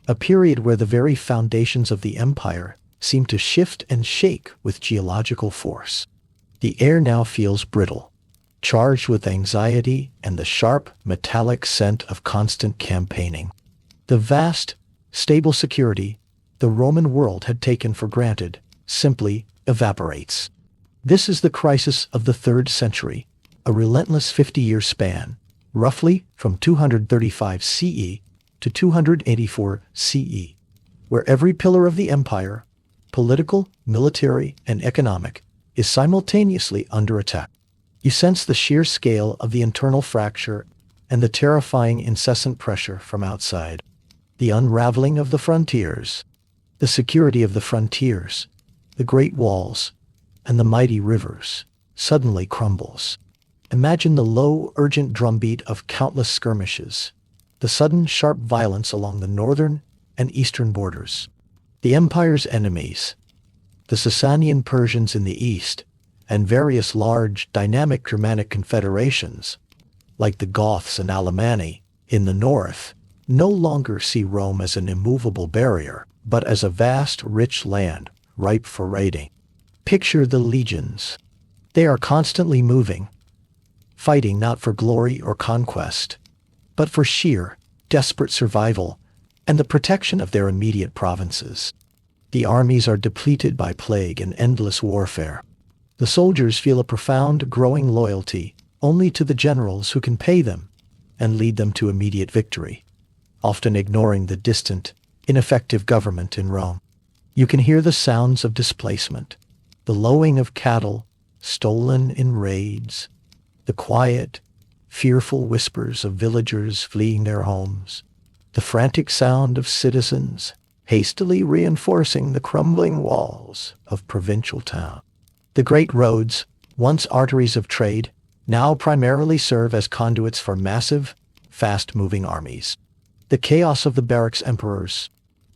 Speaker 1: a period where the very foundations of the empire seem to shift and shake with geological force. The air now feels brittle, charged with anxiety and the sharp, metallic scent of constant campaigning. The vast, stable security the Roman world had taken for granted simply evaporates. This is the crisis of the 3rd century, a relentless 50-year span, roughly from 235 CE to 284 CE, where every pillar of the empire, political, military, and economic, is simultaneously under attack. You sense the sheer scale of the internal fracture and the terrifying incessant pressure from outside. The unraveling of the frontiers, the security of the frontiers, the great walls, and the mighty rivers suddenly crumbles. Imagine the low, urgent drumbeat of countless skirmishes, the sudden, sharp violence along the northern and eastern borders. The empire's enemies, the Sasanian Persians in the east, and various large, dynamic Germanic confederations, like the Goths and Alemanni in the north, no longer see Rome as an immovable barrier, but as a vast, rich land ripe for raiding. Picture the legions. They are constantly moving, fighting not for glory or conquest, but for sheer, desperate survival and the protection of their immediate provinces. The armies are depleted by plague and endless warfare. The soldiers feel a profound, growing loyalty only to the generals who can pay them and lead them to immediate victory, often ignoring the distant, ineffective government in Rome. You can hear the sounds of displacement, the lowing of cattle stolen in raids, the quiet, fearful whispers of villagers fleeing their homes, the frantic sound of citizens hastily reinforcing the crumbling walls of provincial towns. The great roads, once arteries of trade, now primarily serve as conduits for massive, fast-moving armies. The chaos of the barracks emperors.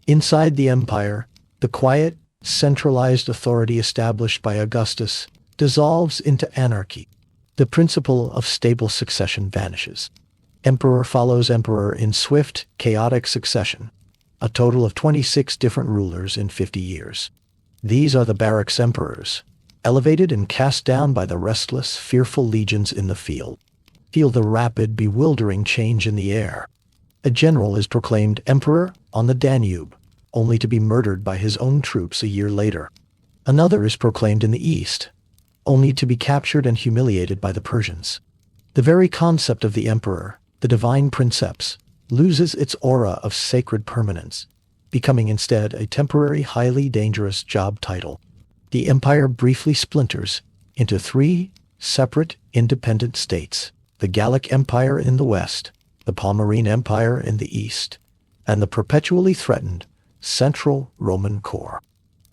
Speaker 1: Inside the empire, the quiet, centralized authority established by Augustus dissolves into anarchy. The principle of stable succession vanishes. Emperor follows emperor in swift, chaotic succession, a total of 26 different rulers in 50 years. These are the barracks emperors, elevated and cast down by the restless, fearful legions in the field. Feel the rapid, bewildering change in the air. A general is proclaimed emperor on the Danube, only to be murdered by his own troops a year later. Another is proclaimed in the east, only to be captured and humiliated by the Persians. The very concept of the emperor, the divine princeps, loses its aura of sacred permanence, becoming instead a temporary, highly dangerous job title. The empire briefly splinters into three separate, independent states: the Gallic Empire in the west, the Palmyrene Empire in the east, and the perpetually threatened Central Roman core.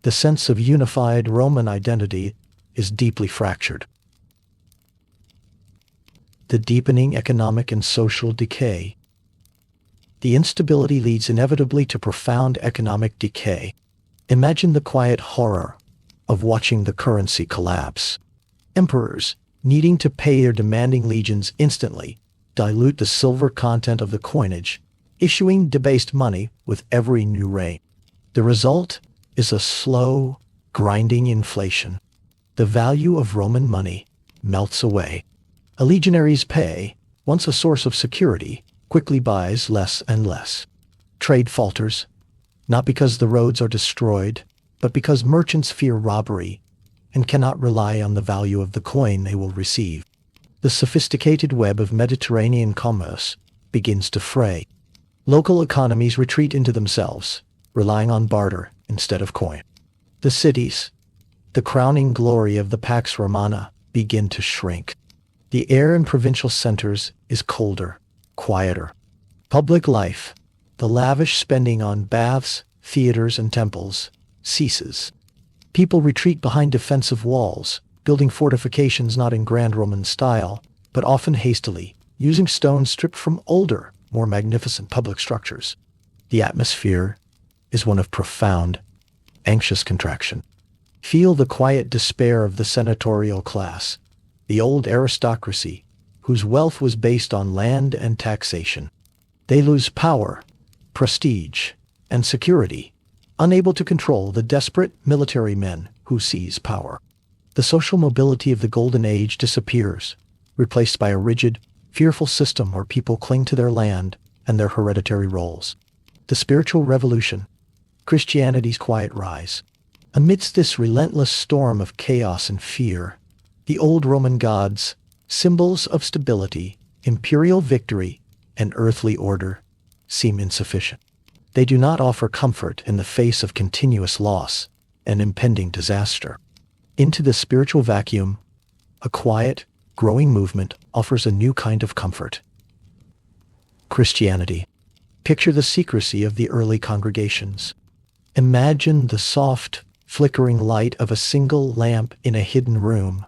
Speaker 1: The sense of unified Roman identity is deeply fractured. The deepening economic and social decay. The instability leads inevitably to profound economic decay. Imagine the quiet horror of watching the currency collapse. Emperors, needing to pay their demanding legions instantly, dilute the silver content of the coinage, issuing debased money with every new reign. The result is a slow, grinding inflation. The value of Roman money melts away. A legionary's pay, once a source of security, quickly buys less and less. Trade falters, not because the roads are destroyed, but because merchants fear robbery and cannot rely on the value of the coin they will receive. The sophisticated web of Mediterranean commerce begins to fray. Local economies retreat into themselves, relying on barter instead of coin. The cities, the crowning glory of the Pax Romana, begin to shrink. The air in provincial centers is colder, quieter. Public life, the lavish spending on baths, theaters, and temples, ceases. People retreat behind defensive walls, building fortifications not in grand Roman style, but often hastily, using stone stripped from older, more magnificent public structures. The atmosphere is one of profound, anxious contraction. Feel the quiet despair of the senatorial class, the old aristocracy, whose wealth was based on land and taxation. They lose power, prestige, and security, unable to control the desperate military men who seize power. The social mobility of the Golden Age disappears, replaced by a rigid, fearful system where people cling to their land and their hereditary roles. The spiritual revolution, Christianity's quiet rise. Amidst this relentless storm of chaos and fear, the old Roman gods, symbols of stability, imperial victory, and earthly order, seem insufficient. They do not offer comfort in the face of continuous loss and impending disaster. Into the spiritual vacuum, a quiet, growing movement offers a new kind of comfort. Christianity. Picture the secrecy of the early congregations. Imagine the soft, flickering light of a single lamp in a hidden room,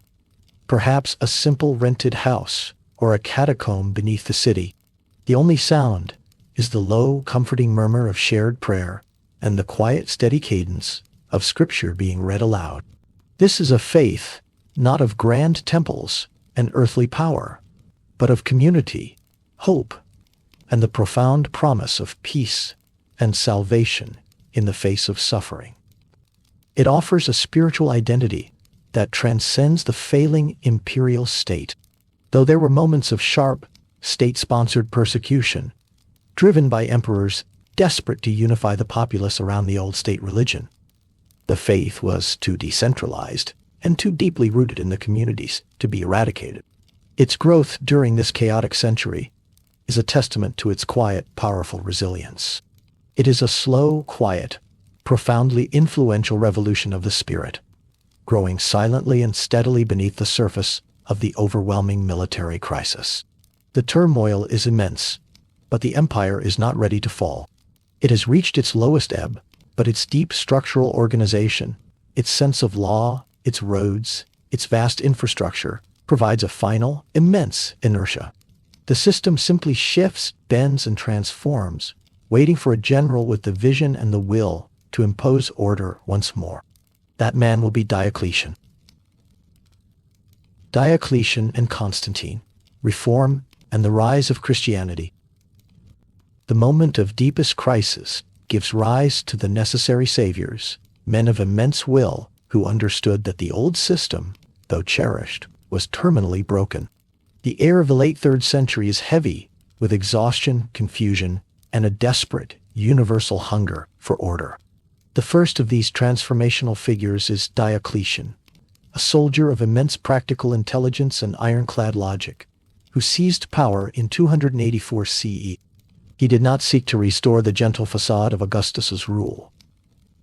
Speaker 1: perhaps a simple rented house or a catacomb beneath the city. The only sound is the low, comforting murmur of shared prayer and the quiet, steady cadence of Scripture being read aloud. This is a faith not of grand temples and earthly power, but of community, hope, and the profound promise of peace and salvation in the face of suffering. It offers a spiritual identity that transcends the failing imperial state. Though there were moments of sharp, state-sponsored persecution, driven by emperors desperate to unify the populace around the old state religion, the faith was too decentralized and too deeply rooted in the communities to be eradicated. Its growth during this chaotic century is a testament to its quiet, powerful resilience. It is a slow, quiet, profoundly influential revolution of the spirit, growing silently and steadily beneath the surface of the overwhelming military crisis. The turmoil is immense, but the empire is not ready to fall. It has reached its lowest ebb, but its deep structural organization, its sense of law, its roads, its vast infrastructure, provides a final, immense inertia. The system simply shifts, bends, and transforms, waiting for a general with the vision and the will to impose order once more. That man will be Diocletian. Diocletian and Constantine, reform and the rise of Christianity. The moment of deepest crisis gives rise to the necessary saviors, men of immense will who understood that the old system, though cherished, was terminally broken. The air of the late 3rd century is heavy with exhaustion, confusion, and a desperate, universal hunger for order. The first of these transformational figures is Diocletian, a soldier of immense practical intelligence and ironclad logic, who seized power in 284 CE. He did not seek to restore the gentle facade of Augustus's rule.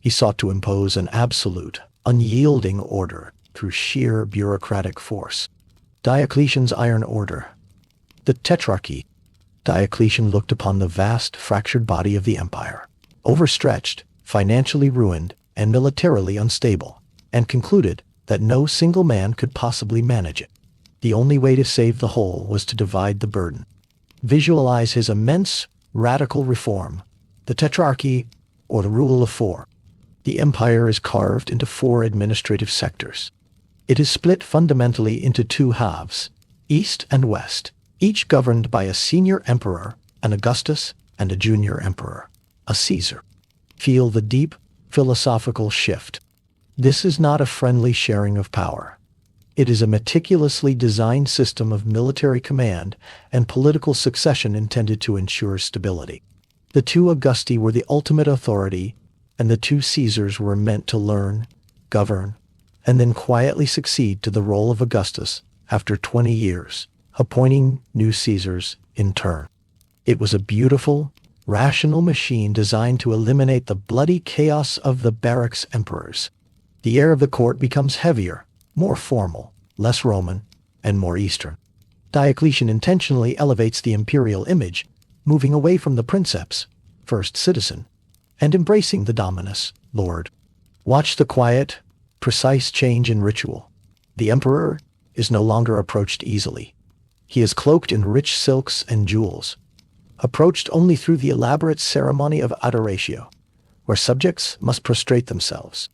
Speaker 1: He sought to impose an absolute, unyielding order through sheer bureaucratic force. Diocletian's Iron Order. The Tetrarchy. Diocletian looked upon the vast, fractured body of the empire, overstretched, financially ruined, and militarily unstable, and concluded that no single man could possibly manage it. The only way to save the whole was to divide the burden. Visualize his immense, radical reform, the Tetrarchy, or the Rule of Four. The empire is carved into 4 administrative sectors. It is split fundamentally into 2 halves, east and west, each governed by a senior emperor, an Augustus, and a junior emperor, a Caesar. Feel the deep, philosophical shift. This is not a friendly sharing of power. It is a meticulously designed system of military command and political succession intended to ensure stability. The 2 Augusti were the ultimate authority, and the 2 Caesars were meant to learn, govern, and then quietly succeed to the role of Augustus after 20 years, appointing new Caesars in turn. It was a beautiful, rational machine designed to eliminate the bloody chaos of the barracks emperors. The air of the court becomes heavier, more formal, less Roman, and more Eastern. Diocletian intentionally elevates the imperial image, moving away from the princeps, first citizen, and embracing the dominus, lord. Watch the quiet, precise change in ritual. The emperor is no longer approached easily. He is cloaked in rich silks and jewels, approached only through the elaborate ceremony of adoratio, where subjects must prostrate themselves.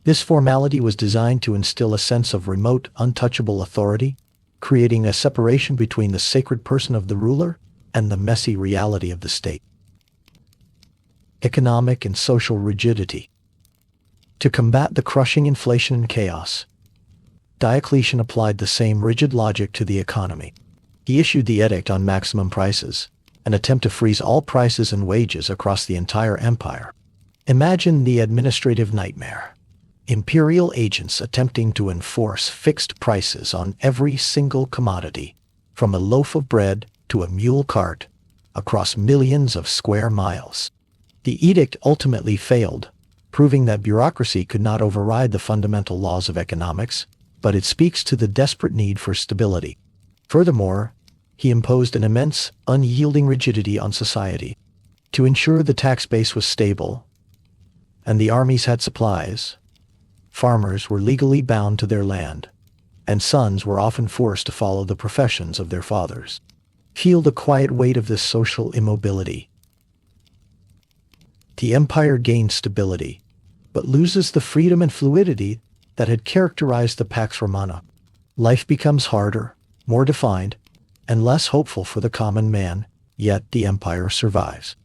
Speaker 1: This formality was designed to instill a sense of remote, untouchable authority, creating a separation between the sacred person of the ruler and the messy reality of the state. Economic and social rigidity. To combat the crushing inflation and chaos, Diocletian applied the same rigid logic to the economy. He issued the edict on maximum prices, an attempt to freeze all prices and wages across the entire empire. Imagine the administrative nightmare. Imperial agents attempting to enforce fixed prices on every single commodity, from a loaf of bread to a mule cart, across millions of square miles. The edict ultimately failed, proving that bureaucracy could not override the fundamental laws of economics, but it speaks to the desperate need for stability. Furthermore, he imposed an immense, unyielding rigidity on society. To ensure the tax base was stable, and the armies had supplies, farmers were legally bound to their land, and sons were often forced to follow the professions of their fathers. Feel the quiet weight of this social immobility. The empire gains stability, but loses the freedom and fluidity that had characterized the Pax Romana. Life becomes harder, more defined, and less hopeful for the common man, yet the empire survives.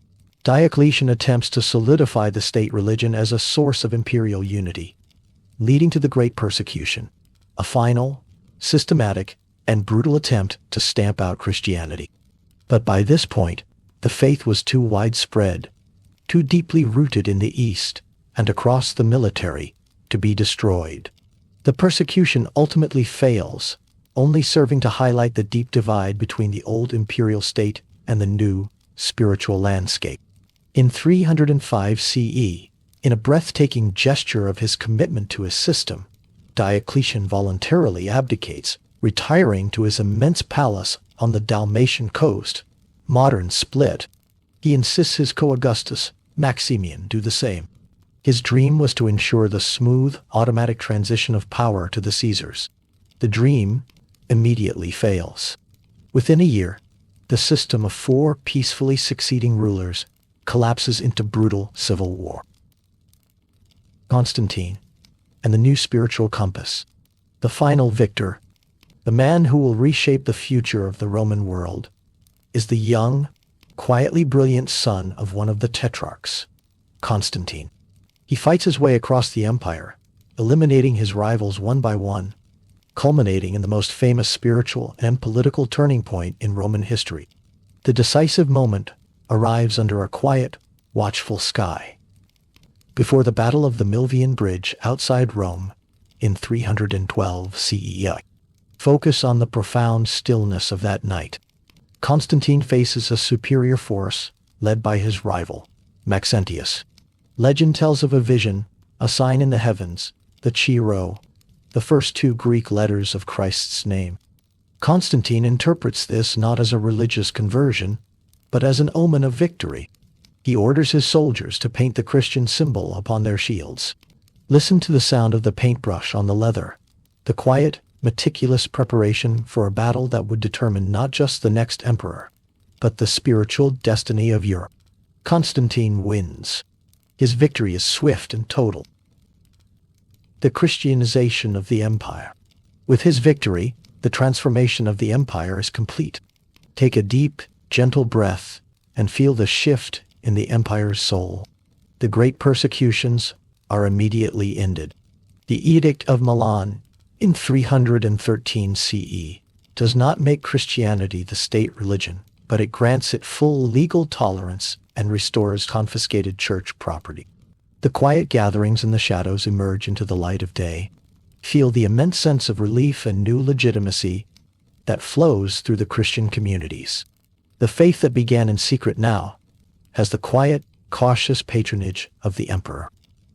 Speaker 1: Diocletian attempts to solidify the state religion as a source of imperial unity, leading to the Great Persecution, a final, systematic, and brutal attempt to stamp out Christianity. But by this point, the faith was too widespread, too deeply rooted in the East and across the military, to be destroyed. The persecution ultimately fails, only serving to highlight the deep divide between the old imperial state and the new, spiritual landscape. In 305 CE, in a breathtaking gesture of his commitment to his system, Diocletian voluntarily abdicates, retiring to his immense palace on the Dalmatian coast, modern Split. He insists his co-Augustus, Maximian, do the same. His dream was to ensure the smooth, automatic transition of power to the Caesars. The dream immediately fails. Within a year, the system of 4 peacefully succeeding rulers collapses into brutal civil war. Constantine and the new spiritual compass. The final victor, the man who will reshape the future of the Roman world, is the young, quietly brilliant son of one of the tetrarchs, Constantine. He fights his way across the empire, eliminating his rivals one by one, culminating in the most famous spiritual and political turning point in Roman history. The decisive moment arrives under a quiet, watchful sky. Before the Battle of the Milvian Bridge outside Rome in 312 CE. Focus on the profound stillness of that night. Constantine faces a superior force led by his rival, Maxentius. Legend tells of a vision, a sign in the heavens, the Chi, the first two Greek letters of Christ's name. Constantine interprets this not as a religious conversion, but as an omen of victory. He orders his soldiers to paint the Christian symbol upon their shields. Listen to the sound of the paintbrush on the leather, the quiet, meticulous preparation for a battle that would determine not just the next emperor, but the spiritual destiny of Europe. Constantine wins. His victory is swift and total. The Christianization of the empire. With his victory, the transformation of the empire is complete. Take a deep, gentle breath and feel the shift in the empire's soul. The great persecutions are immediately ended. The Edict of Milan in 313 CE does not make Christianity the state religion, but it grants it full legal tolerance and restores confiscated church property. The quiet gatherings in the shadows emerge into the light of day. Feel the immense sense of relief and new legitimacy that flows through the Christian communities. The faith that began in secret now has the quiet, cautious patronage of the emperor.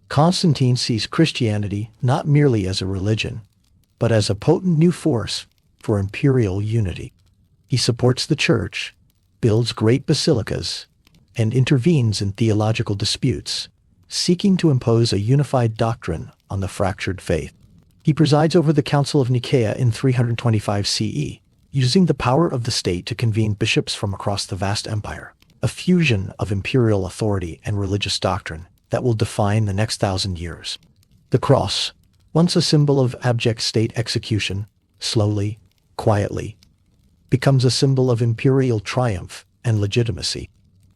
Speaker 1: Constantine sees Christianity not merely as a religion, but as a potent new force for imperial unity. He supports the church, builds great basilicas, and intervenes in theological disputes, seeking to impose a unified doctrine on the fractured faith. He presides over the Council of Nicaea in 325 CE, using the power of the state to convene bishops from across the vast empire, a fusion of imperial authority and religious doctrine that will define the next 1,000 years. The cross, once a symbol of abject state execution, slowly, quietly, becomes a symbol of imperial triumph and legitimacy.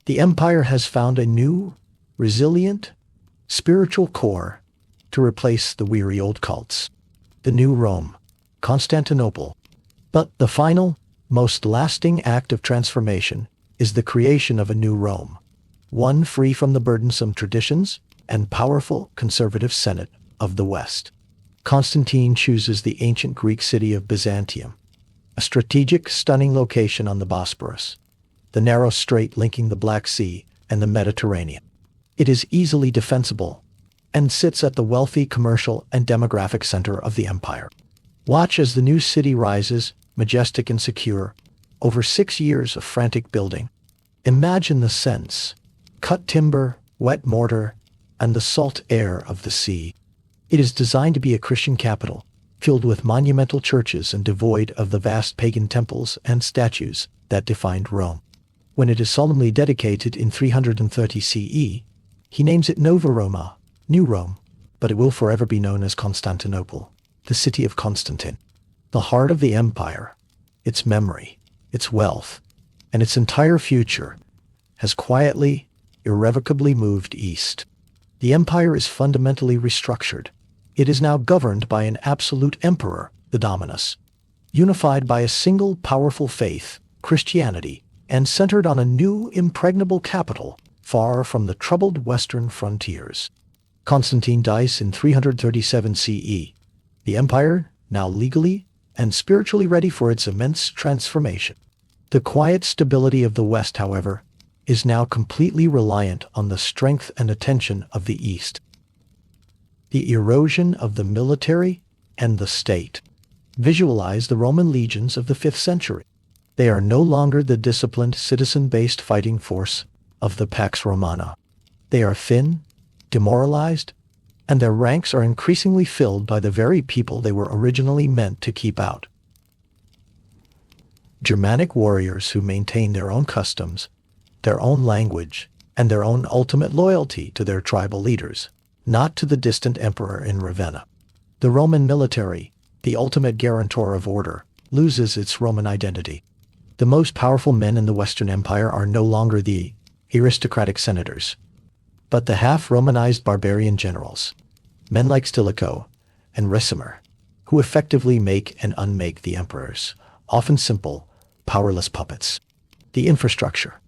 Speaker 1: The empire has found a new, resilient, spiritual core to replace the weary old cults. The new Rome, Constantinople. But the final, most lasting act of transformation is the creation of a new Rome, one free from the burdensome traditions and powerful conservative Senate of the West. Constantine chooses the ancient Greek city of Byzantium, a strategic, stunning location on the Bosporus, the narrow strait linking the Black Sea and the Mediterranean. It is easily defensible and sits at the wealthy commercial and demographic center of the empire. Watch as the new city rises, majestic and secure, over 6 years of frantic building. Imagine the sense: cut timber, wet mortar, and the salt air of the sea. It is designed to be a Christian capital, filled with monumental churches and devoid of the vast pagan temples and statues that defined Rome. When it is solemnly dedicated in 330 CE, he names it Nova Roma, New Rome, but it will forever be known as Constantinople, the city of Constantine. The heart of the empire, its memory, its wealth, and its entire future has quietly, irrevocably moved east. The empire is fundamentally restructured. It is now governed by an absolute emperor, the Dominus, unified by a single powerful faith, Christianity, and centered on a new impregnable capital far from the troubled western frontiers. Constantine dies in 337 CE. The empire, now legally and spiritually ready for its immense transformation. The quiet stability of the West, however, is now completely reliant on the strength and attention of the East. The erosion of the military and the state. Visualize the Roman legions of the 5th century. They are no longer the disciplined citizen-based fighting force of the Pax Romana. They are thin, demoralized, and their ranks are increasingly filled by the very people they were originally meant to keep out. Germanic warriors who maintain their own customs, their own language, and their own ultimate loyalty to their tribal leaders, not to the distant emperor in Ravenna. The Roman military, the ultimate guarantor of order, loses its Roman identity. The most powerful men in the Western Empire are no longer the aristocratic senators, but the half-Romanized barbarian generals, men like Stilicho, and Ricimer, who effectively make and unmake the emperors, often simple, powerless puppets. The infrastructure,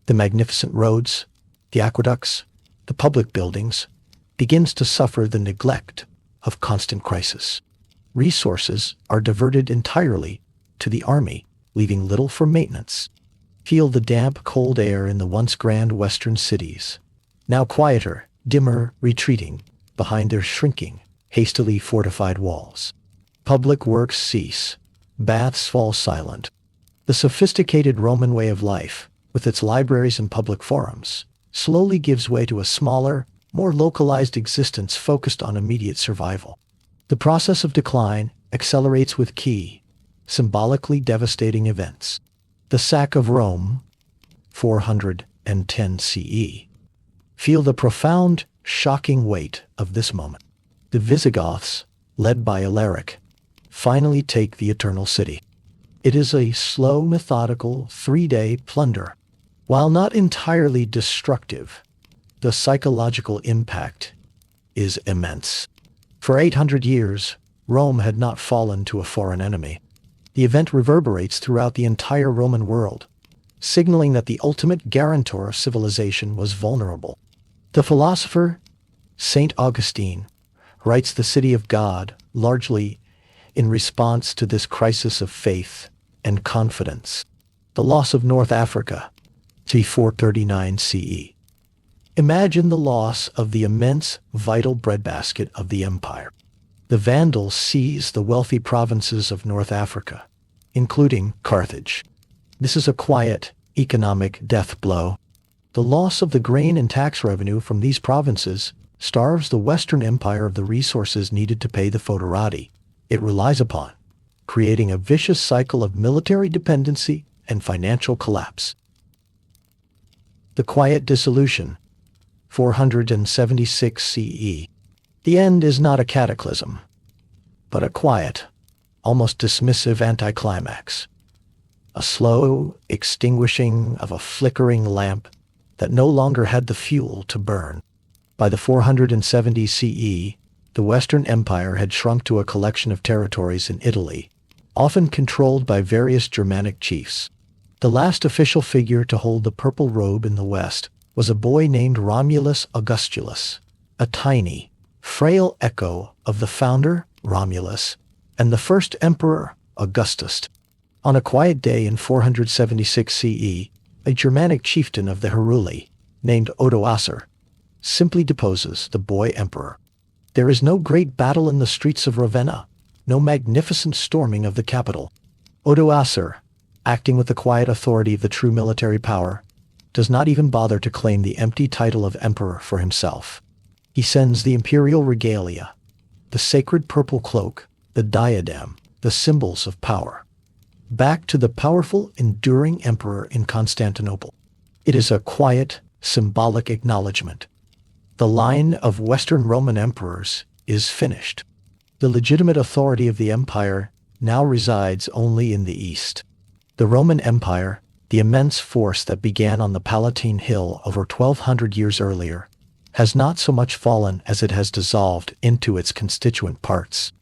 Speaker 1: the magnificent roads, the aqueducts, the public buildings, begins to suffer the neglect of constant crisis. Resources are diverted entirely to the army, leaving little for maintenance. Feel the damp, cold air in the once grand western cities, now quieter, dimmer, retreating behind their shrinking, hastily fortified walls. Public works cease. Baths fall silent. The sophisticated Roman way of life, with its libraries and public forums, slowly gives way to a smaller, more localized existence focused on immediate survival. The process of decline accelerates with key, symbolically devastating events. The sack of Rome, 410 CE. Feel the profound, shocking weight of this moment. The Visigoths, led by Alaric, finally take the Eternal City. It is a slow, methodical, 3-day plunder. While not entirely destructive, the psychological impact is immense. For 800 years, Rome had not fallen to a foreign enemy. The event reverberates throughout the entire Roman world, signaling that the ultimate guarantor of civilization was vulnerable. The philosopher St. Augustine writes The City of God largely in response to this crisis of faith and confidence. The loss of North Africa, c. 439 CE. Imagine the loss of the immense, vital breadbasket of the empire. The Vandals seized the wealthy provinces of North Africa, including Carthage. This is a quiet, economic death blow. The loss of the grain and tax revenue from these provinces starves the Western Empire of the resources needed to pay the foederati it relies upon, creating a vicious cycle of military dependency and financial collapse. The quiet dissolution, 476 CE. The end is not a cataclysm, but a quiet, almost dismissive anticlimax. A slow extinguishing of a flickering lamp that no longer had the fuel to burn. By the 470 CE, the Western Empire had shrunk to a collection of territories in Italy, often controlled by various Germanic chiefs. The last official figure to hold the purple robe in the West was a boy named Romulus Augustulus, a tiny, frail echo of the founder, Romulus, and the first emperor, Augustus. On a quiet day in 476 CE, a Germanic chieftain of the Heruli, named Odoacer, simply deposes the boy emperor. There is no great battle in the streets of Ravenna, no magnificent storming of the capital. Odoacer, acting with the quiet authority of the true military power, does not even bother to claim the empty title of emperor for himself. He sends the imperial regalia, the sacred purple cloak, the diadem, the symbols of power, back to the powerful, enduring emperor in Constantinople. It is a quiet, symbolic acknowledgement. The line of Western Roman emperors is finished. The legitimate authority of the empire now resides only in the East. The Roman Empire, the immense force that began on the Palatine Hill over 1,200 years earlier, has not so much fallen as it has dissolved into its constituent parts.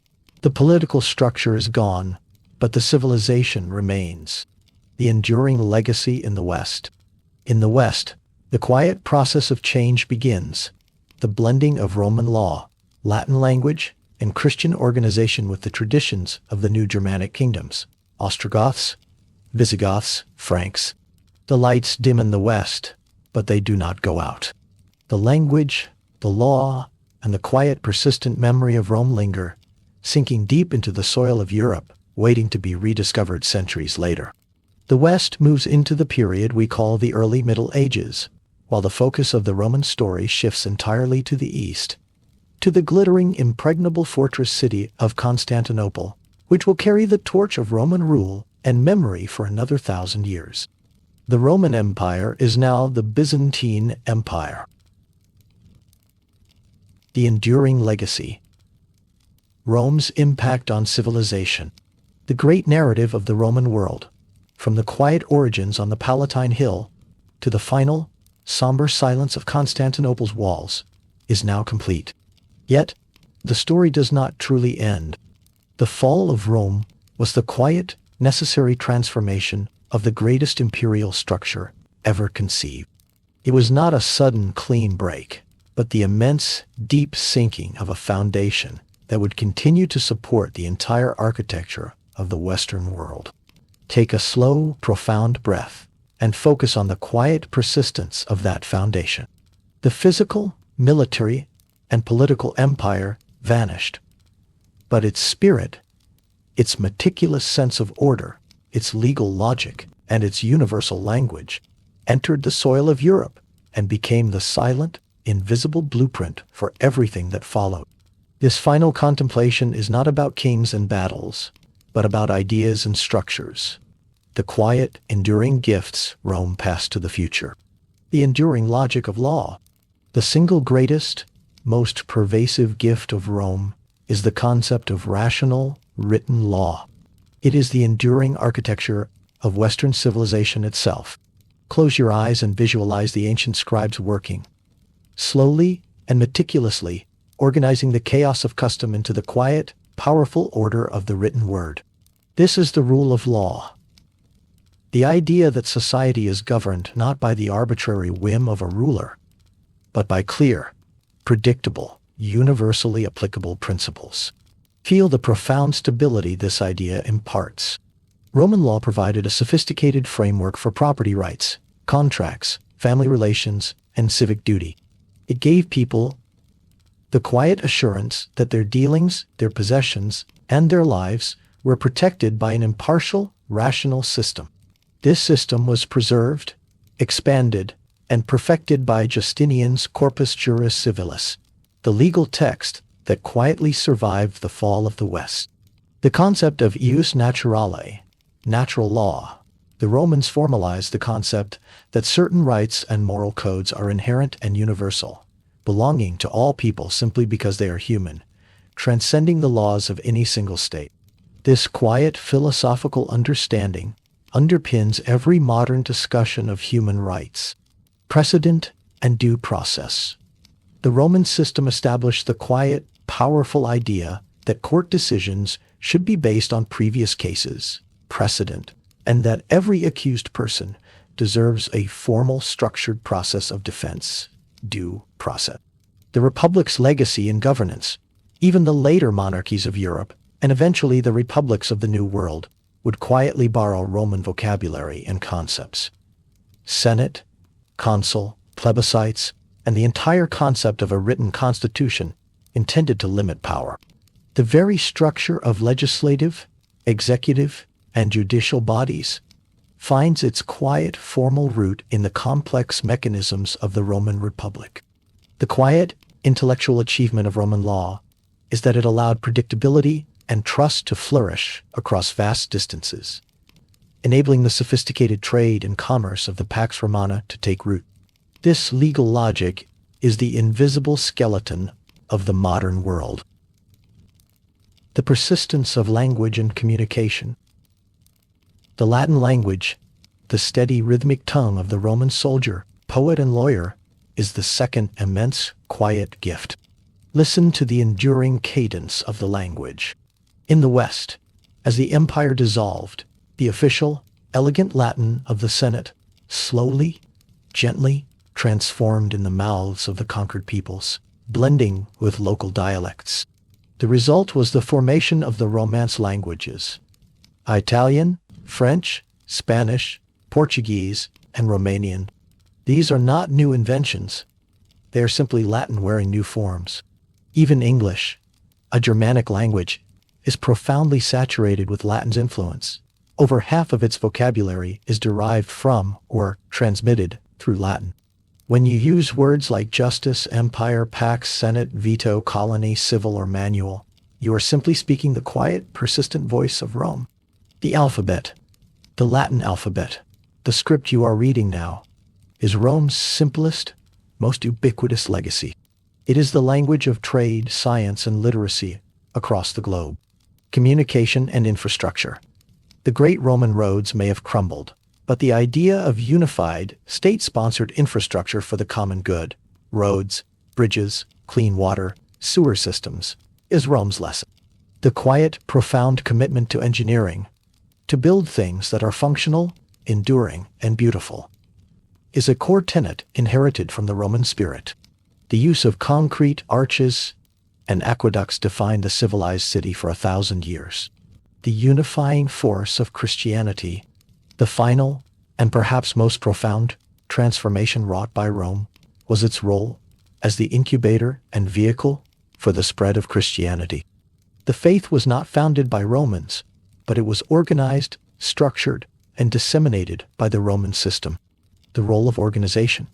Speaker 1: The political structure is gone, but the civilization remains. The enduring legacy in the West. In the West, the quiet process of change begins. The blending of Roman law, Latin language, and Christian organization with the traditions of the new Germanic kingdoms, Ostrogoths, Visigoths, Franks. The lights dim in the West, but they do not go out. The language, the law, and the quiet, persistent memory of Rome linger, sinking deep into the soil of Europe, waiting to be rediscovered centuries later. The West moves into the period we call the early Middle Ages, while the focus of the Roman story shifts entirely to the East, to the glittering, impregnable fortress city of Constantinople, which will carry the torch of Roman rule and memory for another 1,000 years. The Roman Empire is now the Byzantine Empire. The enduring legacy. Rome's impact on civilization. The great narrative of the Roman world, from the quiet origins on the Palatine Hill to the final, somber silence of Constantinople's walls, is now complete. Yet, the story does not truly end. The fall of Rome was the quiet, necessary transformation of the greatest imperial structure ever conceived. It was not a sudden, clean break, but the immense, deep sinking of a foundation that would continue to support the entire architecture of the Western world. Take a slow, profound breath and focus on the quiet persistence of that foundation. The physical, military, and political empire vanished, but its spirit, its meticulous sense of order, its legal logic, and its universal language entered the soil of Europe and became the silent, invisible blueprint for everything that followed. This final contemplation is not about kings and battles, but about ideas and structures. The quiet, enduring gifts Rome passed to the future. The enduring logic of law. The single greatest, most pervasive gift of Rome is the concept of rational, written law. It is the enduring architecture of Western civilization itself. Close your eyes and visualize the ancient scribes working, slowly and meticulously, organizing the chaos of custom into the quiet, powerful order of the written word. This is the rule of law. The idea that society is governed not by the arbitrary whim of a ruler, but by clear, predictable, universally applicable principles. Feel the profound stability this idea imparts. Roman law provided a sophisticated framework for property rights, contracts, family relations, and civic duty. It gave people the quiet assurance that their dealings, their possessions, and their lives were protected by an impartial, rational system. This system was preserved, expanded, and perfected by Justinian's Corpus Juris Civilis, the legal text that quietly survived the fall of the West. The concept of ius naturale, natural law. The Romans formalized the concept that certain rights and moral codes are inherent and universal, belonging to all people simply because they are human, transcending the laws of any single state. This quiet philosophical understanding underpins every modern discussion of human rights, precedent, and due process. The Roman system established the quiet, powerful idea that court decisions should be based on previous cases, precedent, and that every accused person deserves a formal, structured process of defense, due process. The Republic's legacy in governance, even the later monarchies of Europe, and eventually the republics of the New World, would quietly borrow Roman vocabulary and concepts. Senate, consul, plebiscites, and the entire concept of a written constitution intended to limit power. The very structure of legislative, executive, and judicial bodies finds its quiet, formal root in the complex mechanisms of the Roman Republic. The quiet, intellectual achievement of Roman law is that it allowed predictability and trust to flourish across vast distances, enabling the sophisticated trade and commerce of the Pax Romana to take root. This legal logic is the invisible skeleton of the modern world. The persistence of language and communication. The Latin language, the steady rhythmic tongue of the Roman soldier, poet, and lawyer, is the second immense, quiet gift. Listen to the enduring cadence of the language. In the West, as the empire dissolved, the official, elegant Latin of the Senate slowly, gently transformed in the mouths of the conquered peoples, blending with local dialects. The result was the formation of the Romance languages: Italian, French, Spanish, Portuguese, and Romanian. These are not new inventions. They are simply Latin wearing new forms. Even English, a Germanic language, is profoundly saturated with Latin's influence. Over half of its vocabulary is derived from or transmitted through Latin. When you use words like justice, empire, pax, senate, veto, colony, civil, or manual, you are simply speaking the quiet, persistent voice of Rome. The alphabet, the Latin alphabet, the script you are reading now, is Rome's simplest, most ubiquitous legacy. It is the language of trade, science, and literacy across the globe. Communication and infrastructure. The great Roman roads may have crumbled, but the idea of unified, state-sponsored infrastructure for the common good, roads, bridges, clean water, sewer systems, is Rome's lesson. The quiet, profound commitment to engineering, to build things that are functional, enduring, and beautiful, is a core tenet inherited from the Roman spirit. The use of concrete, arches, and aqueducts defined the civilized city for 1,000 years. The unifying force of Christianity, the final, and perhaps most profound, transformation wrought by Rome, was its role as the incubator and vehicle for the spread of Christianity. The faith was not founded by Romans, but it was organized, structured, and disseminated by the Roman system. The role of organization.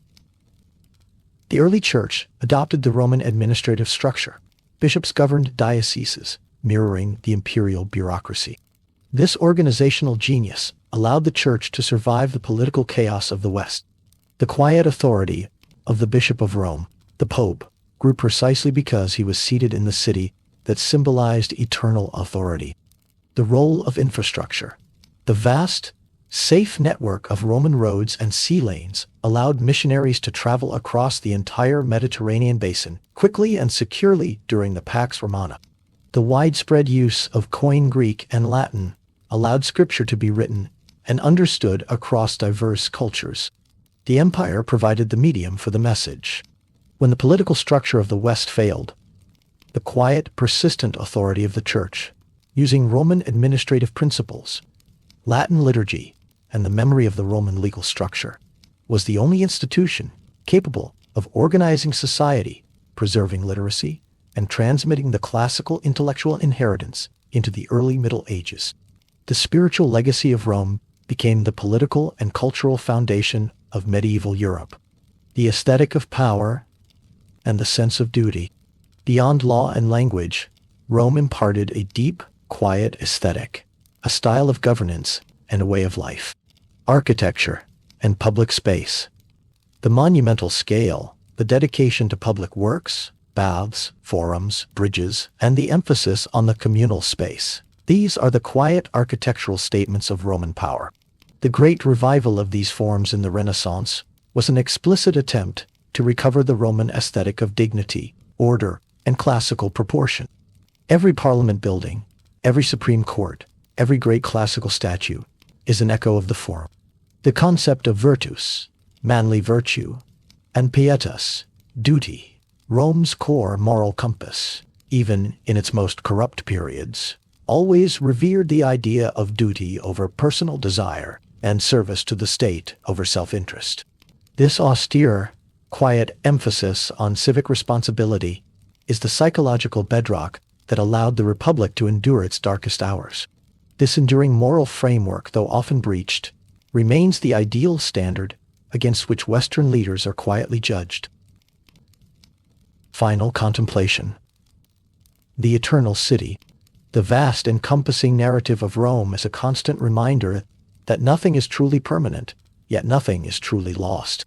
Speaker 1: The early church adopted the Roman administrative structure. Bishops governed dioceses, mirroring the imperial bureaucracy. This organizational genius allowed the church to survive the political chaos of the West. The quiet authority of the Bishop of Rome, the Pope, grew precisely because he was seated in the city that symbolized eternal authority. The role of infrastructure. The vast, safe network of Roman roads and sea lanes allowed missionaries to travel across the entire Mediterranean basin quickly and securely during the Pax Romana. The widespread use of Koine Greek and Latin allowed scripture to be written and understood across diverse cultures. The empire provided the medium for the message. When the political structure of the West failed, the quiet, persistent authority of the Church, using Roman administrative principles, Latin liturgy, and the memory of the Roman legal structure, was the only institution capable of organizing society, preserving literacy, and transmitting the classical intellectual inheritance into the early Middle Ages. The spiritual legacy of Rome became the political and cultural foundation of medieval Europe. The aesthetic of power and the sense of duty. Beyond law and language, Rome imparted a deep, quiet aesthetic, a style of governance, and a way of life. Architecture and public space. The monumental scale, the dedication to public works, baths, forums, bridges, and the emphasis on the communal space. These are the quiet architectural statements of Roman power. The great revival of these forms in the Renaissance was an explicit attempt to recover the Roman aesthetic of dignity, order, and classical proportion. Every parliament building, every supreme court, every great classical statue is an echo of the form. The concept of virtus, manly virtue, and pietas, duty, Rome's core moral compass, even in its most corrupt periods, always revered the idea of duty over personal desire and service to the state over self-interest. This austere, quiet emphasis on civic responsibility is the psychological bedrock that allowed the Republic to endure its darkest hours. This enduring moral framework, though often breached, remains the ideal standard against which Western leaders are quietly judged. Final contemplation. The Eternal City. The vast encompassing narrative of Rome is a constant reminder that nothing is truly permanent, yet nothing is truly lost.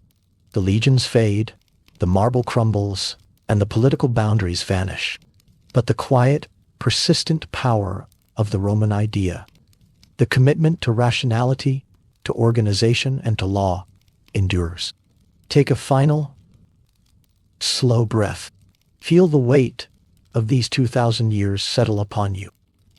Speaker 1: The legions fade, the marble crumbles, and the political boundaries vanish. But the quiet, persistent power of the Roman idea, the commitment to rationality, to organization, and to law, endures. Take a final, slow breath. Feel the weight of these 2,000 years settle upon you.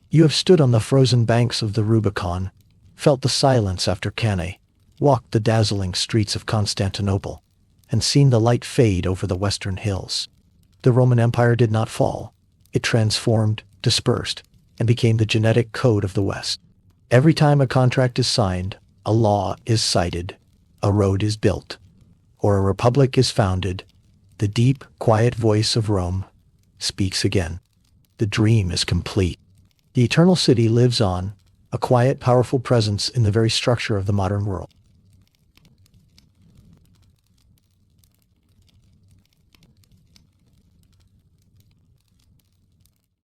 Speaker 1: You have stood on the frozen banks of the Rubicon, felt the silence after Cannae, walked the dazzling streets of Constantinople, and seen the light fade over the western hills. The Roman Empire did not fall. It transformed, dispersed, and became the genetic code of the West. Every time a contract is signed, a law is cited, a road is built, or a republic is founded, the deep, quiet voice of Rome speaks again. The dream is complete. The Eternal City lives on, a quiet, powerful presence in the very structure of the modern world.